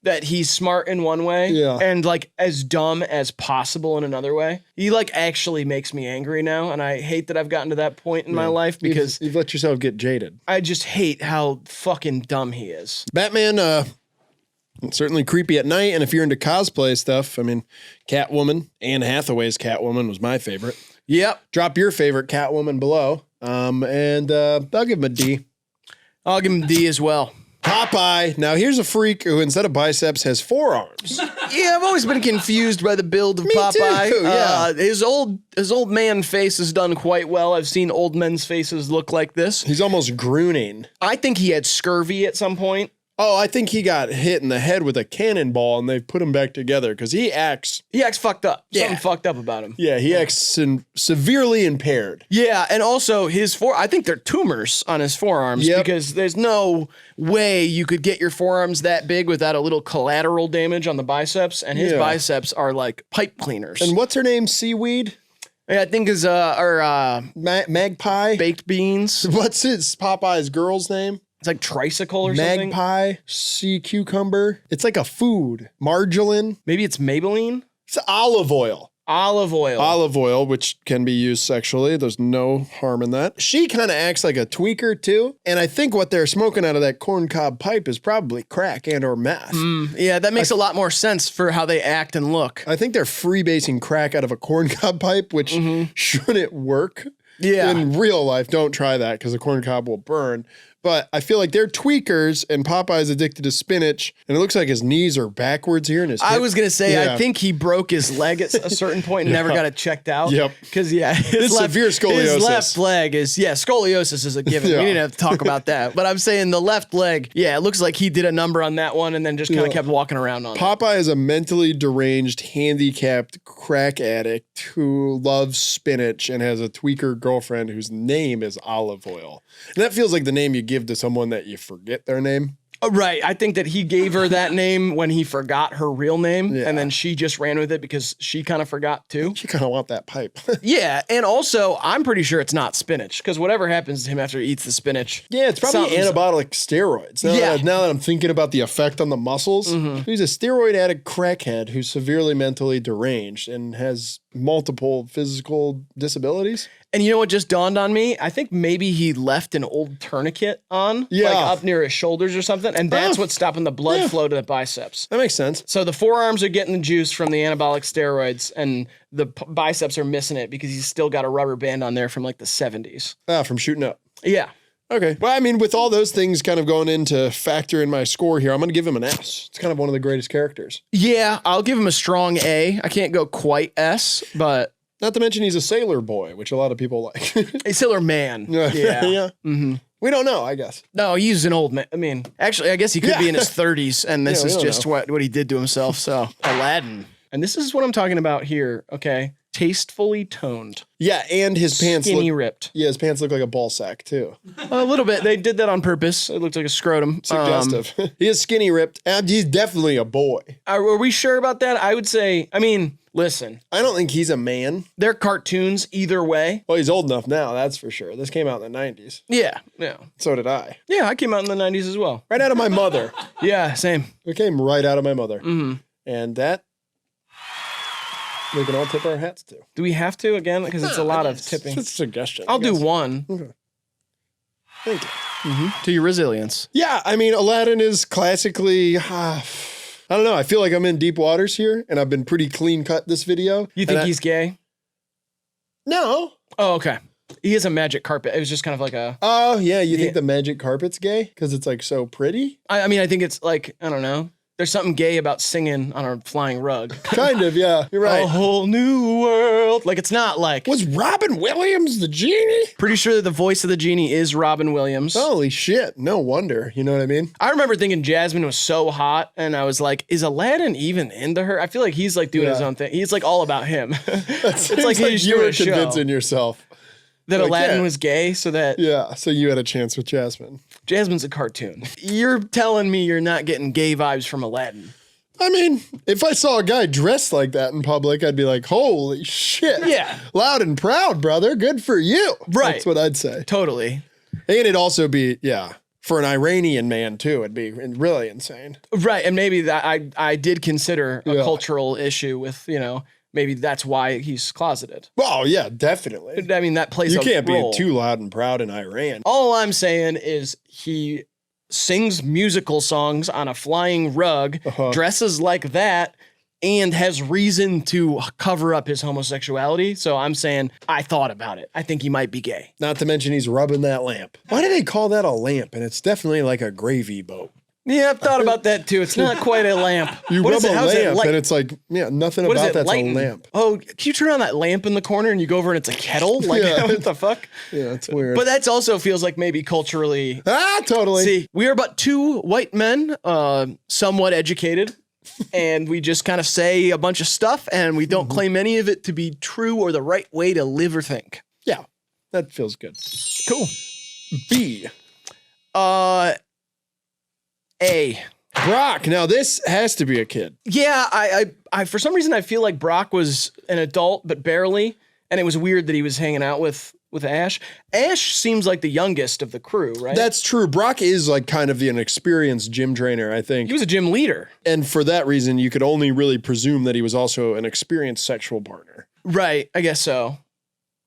that he's smart in one way and like as dumb as possible in another way. He like actually makes me angry now, and I hate that I've gotten to that point in my life because you've let yourself get jaded. I just hate how fucking dumb he is. Batman, certainly creepy at night, and if you're into cosplay stuff, I mean, Catwoman, Anne Hathaway's Catwoman was my favorite. Yep. Drop your favorite Catwoman below, and I'll give him a D. I'll give him a D as well. Popeye. Now, here's a freak who, instead of biceps, has forearms. Yeah, I've always been confused by the build of Popeye. Too, yeah. His old man face is done quite well. I've seen old men's faces look like this. He's almost crooning. I think he had scurvy at some point. Oh, I think he got hit in the head with a cannonball and they've put him back together because he acts fucked up. Something fucked up about him. Yeah, he acts severely impaired. Yeah, and also I think they're tumors on his forearms because there's no way you could get your forearms that big without a little collateral damage on the biceps, and his biceps are like pipe cleaners. And what's her name? Seaweed? Yeah, I think is Magpie? Baked beans. What's Popeye's girl's name? It's like tricycle or something. Magpie, sea cucumber. It's like a food. Margarine. Maybe it's Maybelline. It's olive oil. Olive oil. Olive oil, which can be used sexually. There's no harm in that. She kind of acts like a tweaker too. And I think what they're smoking out of that corncob pipe is probably crack and or meth. Yeah, that makes a lot more sense for how they act and look. I think they're freebasing crack out of a corncob pipe, which shouldn't work. Yeah. In real life, don't try that because the corncob will burn. But I feel like they're tweakers, and Popeye's addicted to spinach, and it looks like his knees are backwards here in his hip. I was going to say, I think he broke his leg at a certain point and never got it checked out. Yep. Because, severe scoliosis. His left leg is, scoliosis is a given. We didn't have to talk about that. But I'm saying the left leg, it looks like he did a number on that one and then just kind of kept walking around on it. Popeye is a mentally deranged, handicapped crack addict who loves spinach and has a tweaker girlfriend whose name is Olive Oil. And that feels like the name you give to someone that you forget their name. Right. I think that he gave her that name when he forgot her real name, and then she just ran with it because she kind of forgot too. She kind of want that pipe. Yeah, and also I'm pretty sure it's not spinach because whatever happens to him after he eats the spinach. Yeah, it's probably anabolic steroids. Now that I'm thinking about the effect on the muscles, he's a steroid addict crackhead who's severely mentally deranged and has multiple physical disabilities. And you know what just dawned on me? I think maybe he left an old tourniquet on, like up near his shoulders or something, and that's what's stopping the blood flow to the biceps. That makes sense. So the forearms are getting the juice from the anabolic steroids, and the biceps are missing it because he's still got a rubber band on there from like the 70s. From shooting up. Yeah. Okay. Well, I mean, with all those things kind of going into factor in my score here, I'm going to give him an S. It's kind of one of the greatest characters. Yeah, I'll give him a strong A. I can't go quite S, but... Not to mention he's a sailor boy, which a lot of people like. A sailor man. Yeah. Yeah. Mm-hmm. We don't know, I guess. No, he's an old man. I mean, actually, I guess he could be in his 30s, and this is just what he did to himself. So, Aladdin. And this is what I'm talking about here, okay? Tastefully toned. Yeah, and his pants Skinny ripped. Yeah, his pants look like a ball sack, too. A little bit. They did that on purpose. It looked like a scrotum. Suggestive. He is skinny ripped, and he's definitely a boy. Are we sure about that? I would say, I mean, listen. I don't think he's a man. They're cartoons either way. Well, he's old enough now, that's for sure. This came out in the 90s. Yeah. So did I. Yeah, I came out in the 90s as well. Right out of my mother. Yeah, same. It came right out of my mother. Mm-hmm. And that... we can all tip our hats to. Do we have to again? Because it's a lot of tipping. It's a suggestion. I'll do one. Okay. Thank you. Mm-hmm. To your resilience. Yeah, I mean, Aladdin is classically... I don't know. I feel like I'm in deep waters here, and I've been pretty clean cut this video. You think he's gay? No. Oh, okay. He is a magic carpet. It was just kind of like a... Oh, yeah. You think the magic carpet's gay? Because it's like so pretty? I mean, I think it's like, I don't know. There's something gay about singing on a flying rug. Kind of, yeah. You're right. A whole new world. Like, it's not like... Was Robin Williams the genie? Pretty sure that the voice of the genie is Robin Williams. Holy shit. No wonder. You know what I mean? I remember thinking Jasmine was so hot, and I was like, is Aladdin even into her? I feel like he's like doing his own thing. He's like all about him. It's like you were convincing yourself. That Aladdin was gay, so that... Yeah, so you had a chance with Jasmine. Jasmine's a cartoon. You're telling me you're not getting gay vibes from Aladdin. I mean, if I saw a guy dressed like that in public, I'd be like, holy shit. Yeah. Loud and proud, brother. Good for you. Right. That's what I'd say. Totally. And it'd also be, for an Iranian man, too, it'd be really insane. Right, and maybe that I did consider a cultural issue with, maybe that's why he's closeted. Well, yeah, definitely. I mean, that plays a role. You can't be too loud and proud in Iran. All I'm saying is he sings musical songs on a flying rug, dresses like that, and has reason to cover up his homosexuality. So I'm saying I thought about it. I think he might be gay. Not to mention he's rubbing that lamp. Why do they call that a lamp? And it's definitely like a gravy boat. Yeah, I've thought about that too. It's not quite a lamp. You rub a lamp and it's like, nothing about that's a lamp. Oh, can you turn on that lamp in the corner and you go over and it's a kettle? Like, what the fuck? Yeah, it's weird. But that also feels like maybe culturally. Totally. See, we are but two white men, somewhat educated, and we just kind of say a bunch of stuff and we don't claim any of it to be true or the right way to live or think. Yeah, that feels good. Cool. B. A. Brock. Now this has to be a kid. Yeah, I for some reason I feel like Brock was an adult, but barely, and it was weird that he was hanging out with Ash. Ash seems like the youngest of the crew, right? That's true. Brock is like kind of an experienced gym trainer, I think. He was a gym leader. And for that reason, you could only really presume that he was also an experienced sexual partner. Right, I guess so.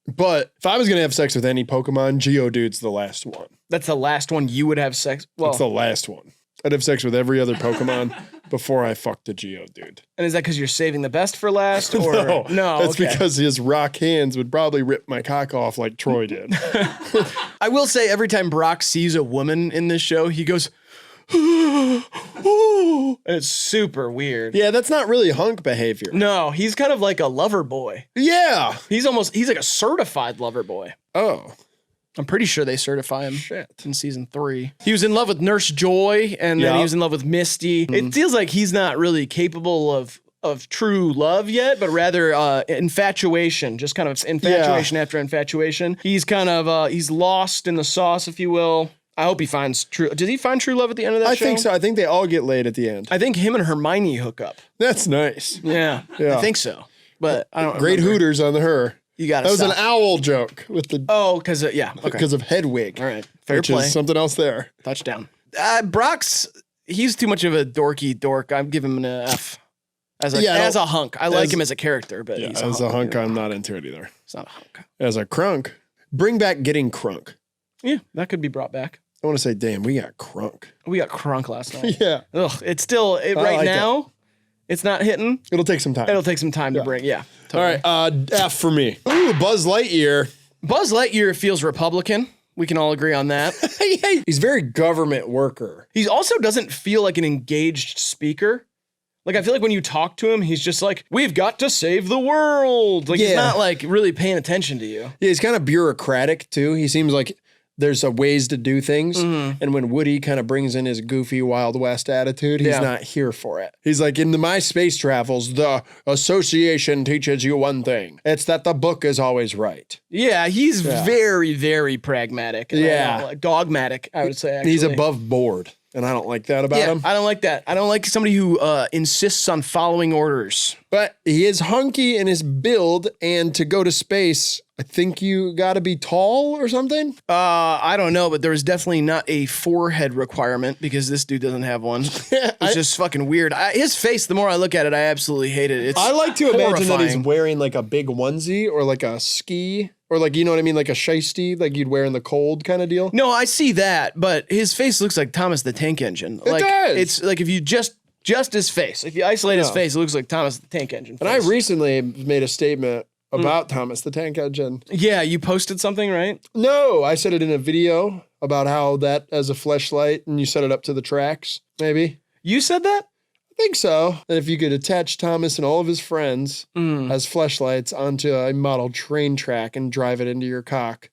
But if I was going to have sex with any Pokemon, Geodude's the last one. That's the last one you would have sex? Well, it's the last one. I'd have sex with every other Pokemon before I fucked a Geodude. And is that because you're saving the best for last? Or no, that's because his rock hands would probably rip my cock off like Troy did. I will say every time Brock sees a woman in this show, he goes, and it's super weird. Yeah, that's not really hunk behavior. No, he's kind of like a lover boy. Yeah. He's like a certified lover boy. Oh. I'm pretty sure they certify him in season 3. He was in love with Nurse Joy, and then he was in love with Misty. It feels like he's not really capable of true love yet, but rather infatuation, just kind of infatuation after infatuation. He's kind of, he's lost in the sauce, if you will. I hope he finds true. Did he find true love at the end of that show? I think so. I think they all get laid at the end. I think him and Hermione hook up. That's nice. Yeah. I think so. But I don't Great remember. Hooters on the her. You got That was an owl joke with the... Oh, because because of Hedwig. All right. Fair play. Which is something else there. Touchdown. Brock's, he's too much of a dorky dork. I'm giving him an F. As a hunk. I like him as a character, but he's as a hunk, I'm not into it either. It's not a hunk. As a crunk, bring back getting crunk. Yeah, that could be brought back. I want to say, damn, we got crunk. We got crunk last night. Yeah. Ugh, it's still, right now, it's not hitting. It'll take some time. It'll take some time to bring, totally. All right, F for me. Ooh, Buzz Lightyear. Buzz Lightyear feels Republican. We can all agree on that. He's very government worker. He also doesn't feel like an engaged speaker. Like, I feel like when you talk to him, he's just like, we've got to save the world. Like, he's not, like, really paying attention to you. Yeah, he's kind of bureaucratic, too. He seems like there's ways to do things. And when Woody kind of brings in his goofy Wild West attitude, he's not here for it. He's like, in my space travels, the association teaches you one thing. It's that the book is always right. Yeah, he's very, very pragmatic. Yeah. Dogmatic, I would say, actually. He's above board. And I don't like that about him. I don't like that. I don't like somebody who insists on following orders. But he is hunky in his build, and to go to space, I think you got to be tall or something. I don't know, but there was definitely not a forehead requirement because this dude doesn't have one. It's just fucking weird. His face, the more I look at it, I absolutely hate it. I like to imagine that he's horrifying. wearing like a big onesie or like a ski or like, you know what I mean? Like a shiesty, like you'd wear in the cold kind of deal. No, I see that, but his face looks like Thomas the Tank Engine. It does. It's like if you just his face, if you isolate his face, it looks like Thomas the Tank Engine. And I recently made a statement about Thomas the Tank Engine. Yeah, you posted something, right? No, I said it in a video about how that as a fleshlight and you set it up to the tracks, maybe. You said that? I think so. That if you could attach Thomas and all of his friends as fleshlights onto a model train track and drive it into your cock,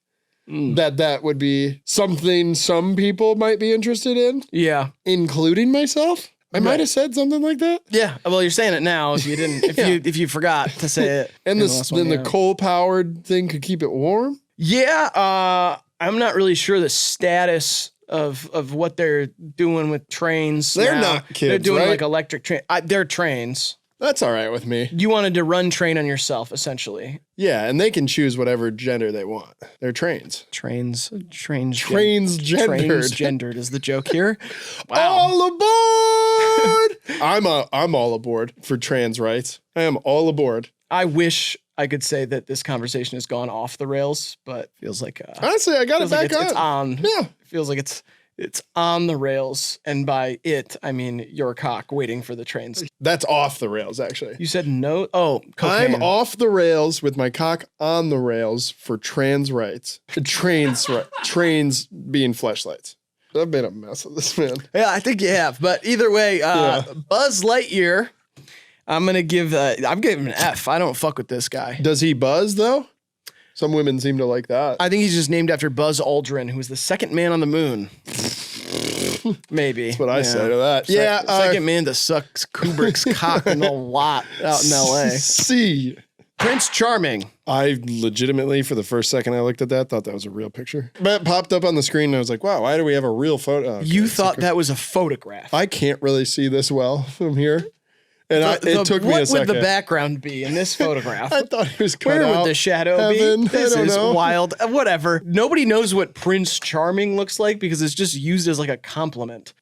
that would be something some people might be interested in. Yeah. Including myself. I might have said something like that. Yeah. Well, you're saying it now. If you didn't, if you forgot to say it. And the coal-powered thing could keep it warm. Yeah. I'm not really sure the status of what they're doing with trains. They're now. not kids, They're doing right? like electric train. They're trains. That's all right with me. You wanted to run train on yourself, essentially. Yeah, and they can choose whatever gender they want. They're trains. Trains gendered is the joke here. Wow. All aboard! I'm all aboard for trans rights. I am all aboard. I wish I could say that this conversation has gone off the rails, but it feels like honestly, I got it back it's on. Yeah, it feels like it's on the rails, and by it I mean your cock waiting for the trains. That's off the rails, actually. You said no. Oh, cocaine. I'm off the rails with my cock on the rails for trans rights. Trains being fleshlights. I've made a mess of this, man. Yeah, I think you have. But either way, Buzz Lightyear. I'm gonna give. I'm giving him an F. I don't fuck with this guy. Does he buzz though? Some women seem to like that. I think he's just named after Buzz Aldrin, who was the second man on the moon. Maybe. That's what I say to that. Second man to suck Kubrick's cock in a lot out in L.A. See. Prince Charming. I legitimately, for the first second I looked at that, thought that was a real picture. But it popped up on the screen and I was like, wow, why do we have a real photo? Okay, you thought that was a photograph. I can't really see this well from here. And it took me a second. What would the background be in this photograph? I thought it was cut Where out. would the shadow Heaven. be? This is know. wild. Whatever. Nobody knows what Prince Charming looks like because it's just used as like a compliment.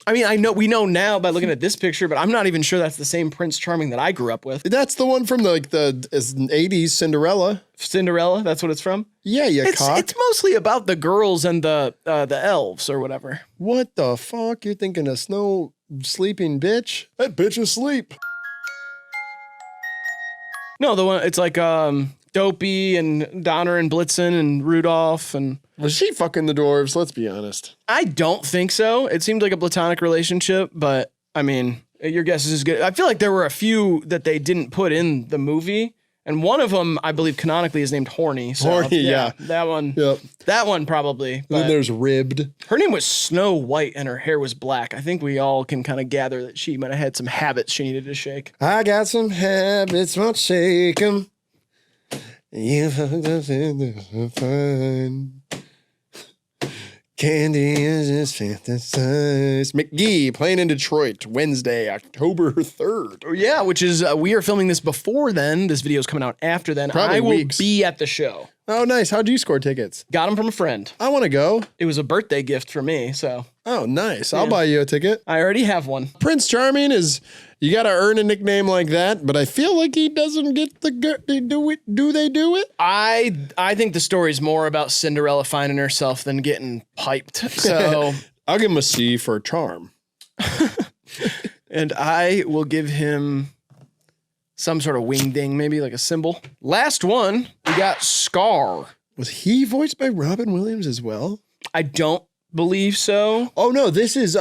I mean, we know now by looking at this picture, but I'm not even sure that's the same Prince Charming that I grew up with. That's the one from the 80s Cinderella. Cinderella, that's what it's from? Yeah, cock. It's mostly about the girls and the elves or whatever. What the fuck? You're thinking of Snow sleeping bitch? That bitch is asleep. No, the one, it's like Dopey and Donner and Blitzen and Rudolph and... Was she fucking the dwarves? Let's be honest. I don't think so. It seemed like a platonic relationship, but I mean, your guess is as good. I feel like there were a few that they didn't put in the movie, and one of them, I believe, canonically is named Horny. So, Horny, yeah. That one. Yep. That one probably. And then there's Ribbed. Her name was Snow White, and her hair was black. I think we all can kind of gather that she might have had some habits she needed to shake. I got some habits, won't shake 'em. You fucked up in fun. Candy is just fantasized. McGee playing in Detroit Wednesday, October 3rd. Yeah, which is, we are filming this before then. This video is coming out after then. Probably I will weeks. be at the show. Oh, nice. How'd you score tickets? Got them from a friend. I want to go. It was a birthday gift for me, so. Oh, nice. I'll buy you a ticket. I already have one. Prince Charming is, you got to earn a nickname like that, but I feel like he doesn't get the, do they do it? I think the story's more about Cinderella finding herself than getting piped. So I'll give him a C for charm. And I will give him some sort of wing ding, maybe like a symbol. Last one, we got Scar. Was he voiced by Robin Williams as well? I don't believe so. Oh no, this is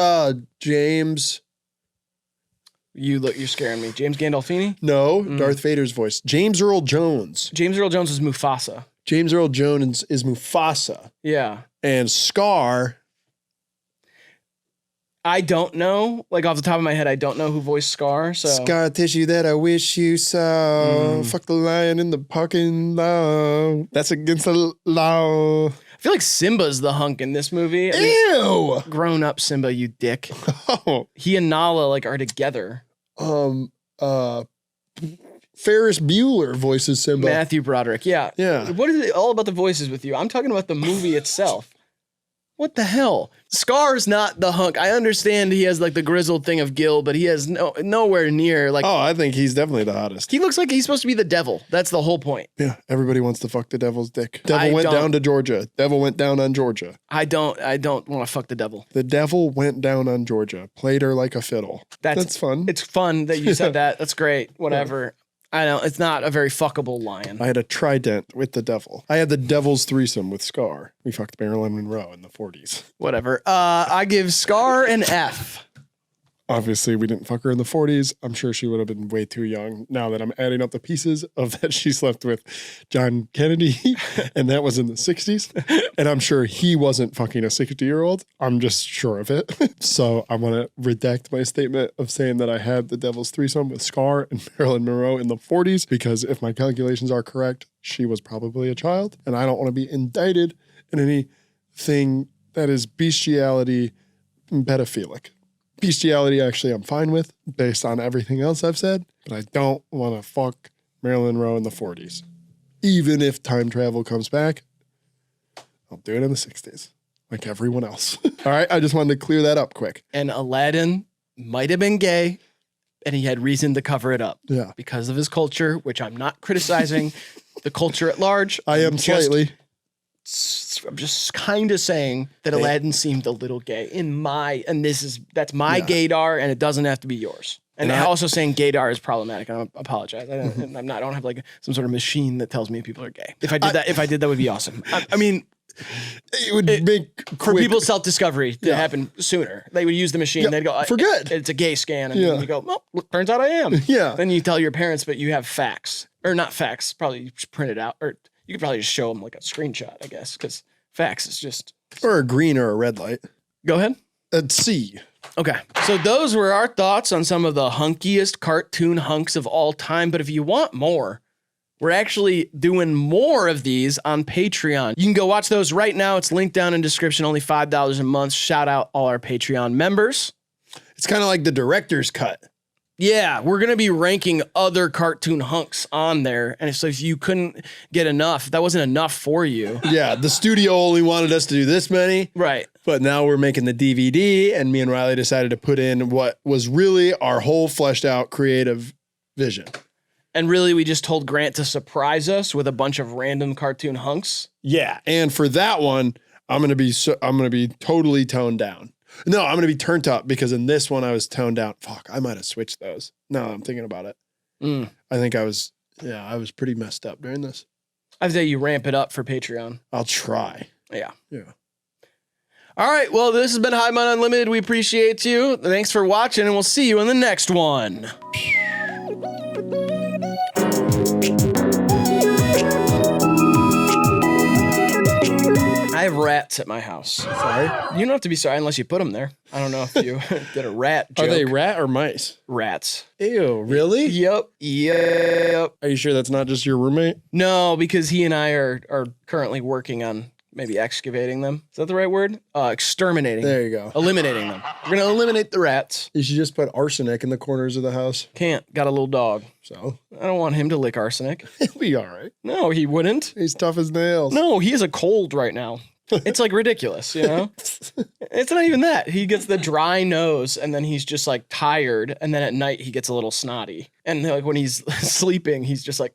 James. You're scaring me. James Gandolfini? No, Darth Vader's voice. James Earl Jones. James Earl Jones is Mufasa. James Earl Jones is Mufasa. Yeah. And Scar. I don't know. Like off the top of my head, I don't know who voiced Scar. So Scar tissue that I wish you saw. Fuck the lion in the parking lot. That's against the law. I feel like Simba's the hunk in this movie. Ew! Grown up Simba, you dick. Oh. He and Nala like are together. Ferris Bueller voices Simba. Matthew Broderick. Yeah. Yeah. What is it all about the voices with you? I'm talking about the movie itself. What the hell? Scar's not the hunk. I understand he has like the grizzled thing of Gil, but he has nowhere near like. Oh, I think he's definitely the hottest. He looks like he's supposed to be the devil. That's the whole point. Yeah, everybody wants to fuck the devil's dick. Devil went down to Georgia. Devil went down on Georgia. I don't want to fuck the devil. The devil went down on Georgia. Played her like a fiddle. That's fun. It's fun that you said that. That's great. Whatever. I know it's not a very fuckable lion. I had a trident with the devil. I had the devil's threesome with Scar. We fucked Marilyn Monroe in the 40s. Whatever. I give Scar an F. Obviously, we didn't fuck her in the 40s. I'm sure she would have been way too young. Now that I'm adding up the pieces of that she slept with John Kennedy, and that was in the 60s. And I'm sure he wasn't fucking a 60-year-old. I'm just sure of it. So I want to redact my statement of saying that I had the devil's threesome with Scar and Marilyn Monroe in the 40s, because if my calculations are correct, she was probably a child. And I don't want to be indicted in anything that is bestiality and pedophilic. Bestiality, actually, I'm fine with based on everything else I've said, but I don't want to fuck Marilyn Monroe in the 40s. Even if time travel comes back, I'll do it in the 60s, like everyone else. All right, I just wanted to clear that up quick. And Aladdin might have been gay, and he had reason to cover it up. Yeah. Because of his culture, which I'm not criticizing the culture at large. I am slightly. I'm just kind of saying that Aladdin seemed a little gay that's my gaydar, and it doesn't have to be yours. And I'm also saying gaydar is problematic. I apologize. I don't have like some sort of machine that tells me people are gay. If I did that would be awesome. I mean, it would make for people's self-discovery to happen sooner. They would use the machine. They'd go, for good. It's a gay scan. And then you go, well, turns out I am. Yeah. Then you tell your parents, but you have facts. Or not facts. Probably you just print it out. Or you could probably just show them like a screenshot, I guess, because facts is just... Or a green or a red light. Go ahead. A C. Okay. So those were our thoughts on some of the hunkiest cartoon hunks of all time. But if you want more, we're actually doing more of these on Patreon. You can go watch those right now. It's linked down in description, only $5 a month. Shout out all our Patreon members. It's kind of like the director's cut. Yeah, we're going to be ranking other cartoon hunks on there. And so if you couldn't get enough, if that wasn't enough for you. Yeah, the studio only wanted us to do this many. Right. But now we're making the DVD, and me and Riley decided to put in what was really our whole fleshed out creative vision. And really, we just told Grant to surprise us with a bunch of random cartoon hunks. Yeah, and for that one, I'm gonna be totally toned down. No, I'm gonna be turned up, because in this one I was toned down. Fuck, I might have switched those. Now I'm thinking about it. I think I was pretty messed up during this. I'd say you ramp it up for Patreon. I'll try. Yeah. Yeah. All right. Well, this has been HIVEMIND Unlimited. We appreciate you. Thanks for watching, and we'll see you in the next one. I have rats at my house. Sorry? You don't have to be sorry unless you put them there. I don't know if you did a rat joke. Are they rat or mice? Rats? Ew, really? Yep. Are you sure that's not just your roommate? No, because he and I are currently working on maybe excavating them. Is that the right word? Exterminating. There you go. Eliminating them. We're going to eliminate the rats. You should just put arsenic in the corners of the house. Can't. Got a little dog. So? I don't want him to lick arsenic. He'll be all right. No, he wouldn't. He's tough as nails. No, he has a cold right now. It's like ridiculous, you know? It's not even that. He gets the dry nose, and then he's just like tired, and then at night he gets a little snotty. And like when he's sleeping, he's just like...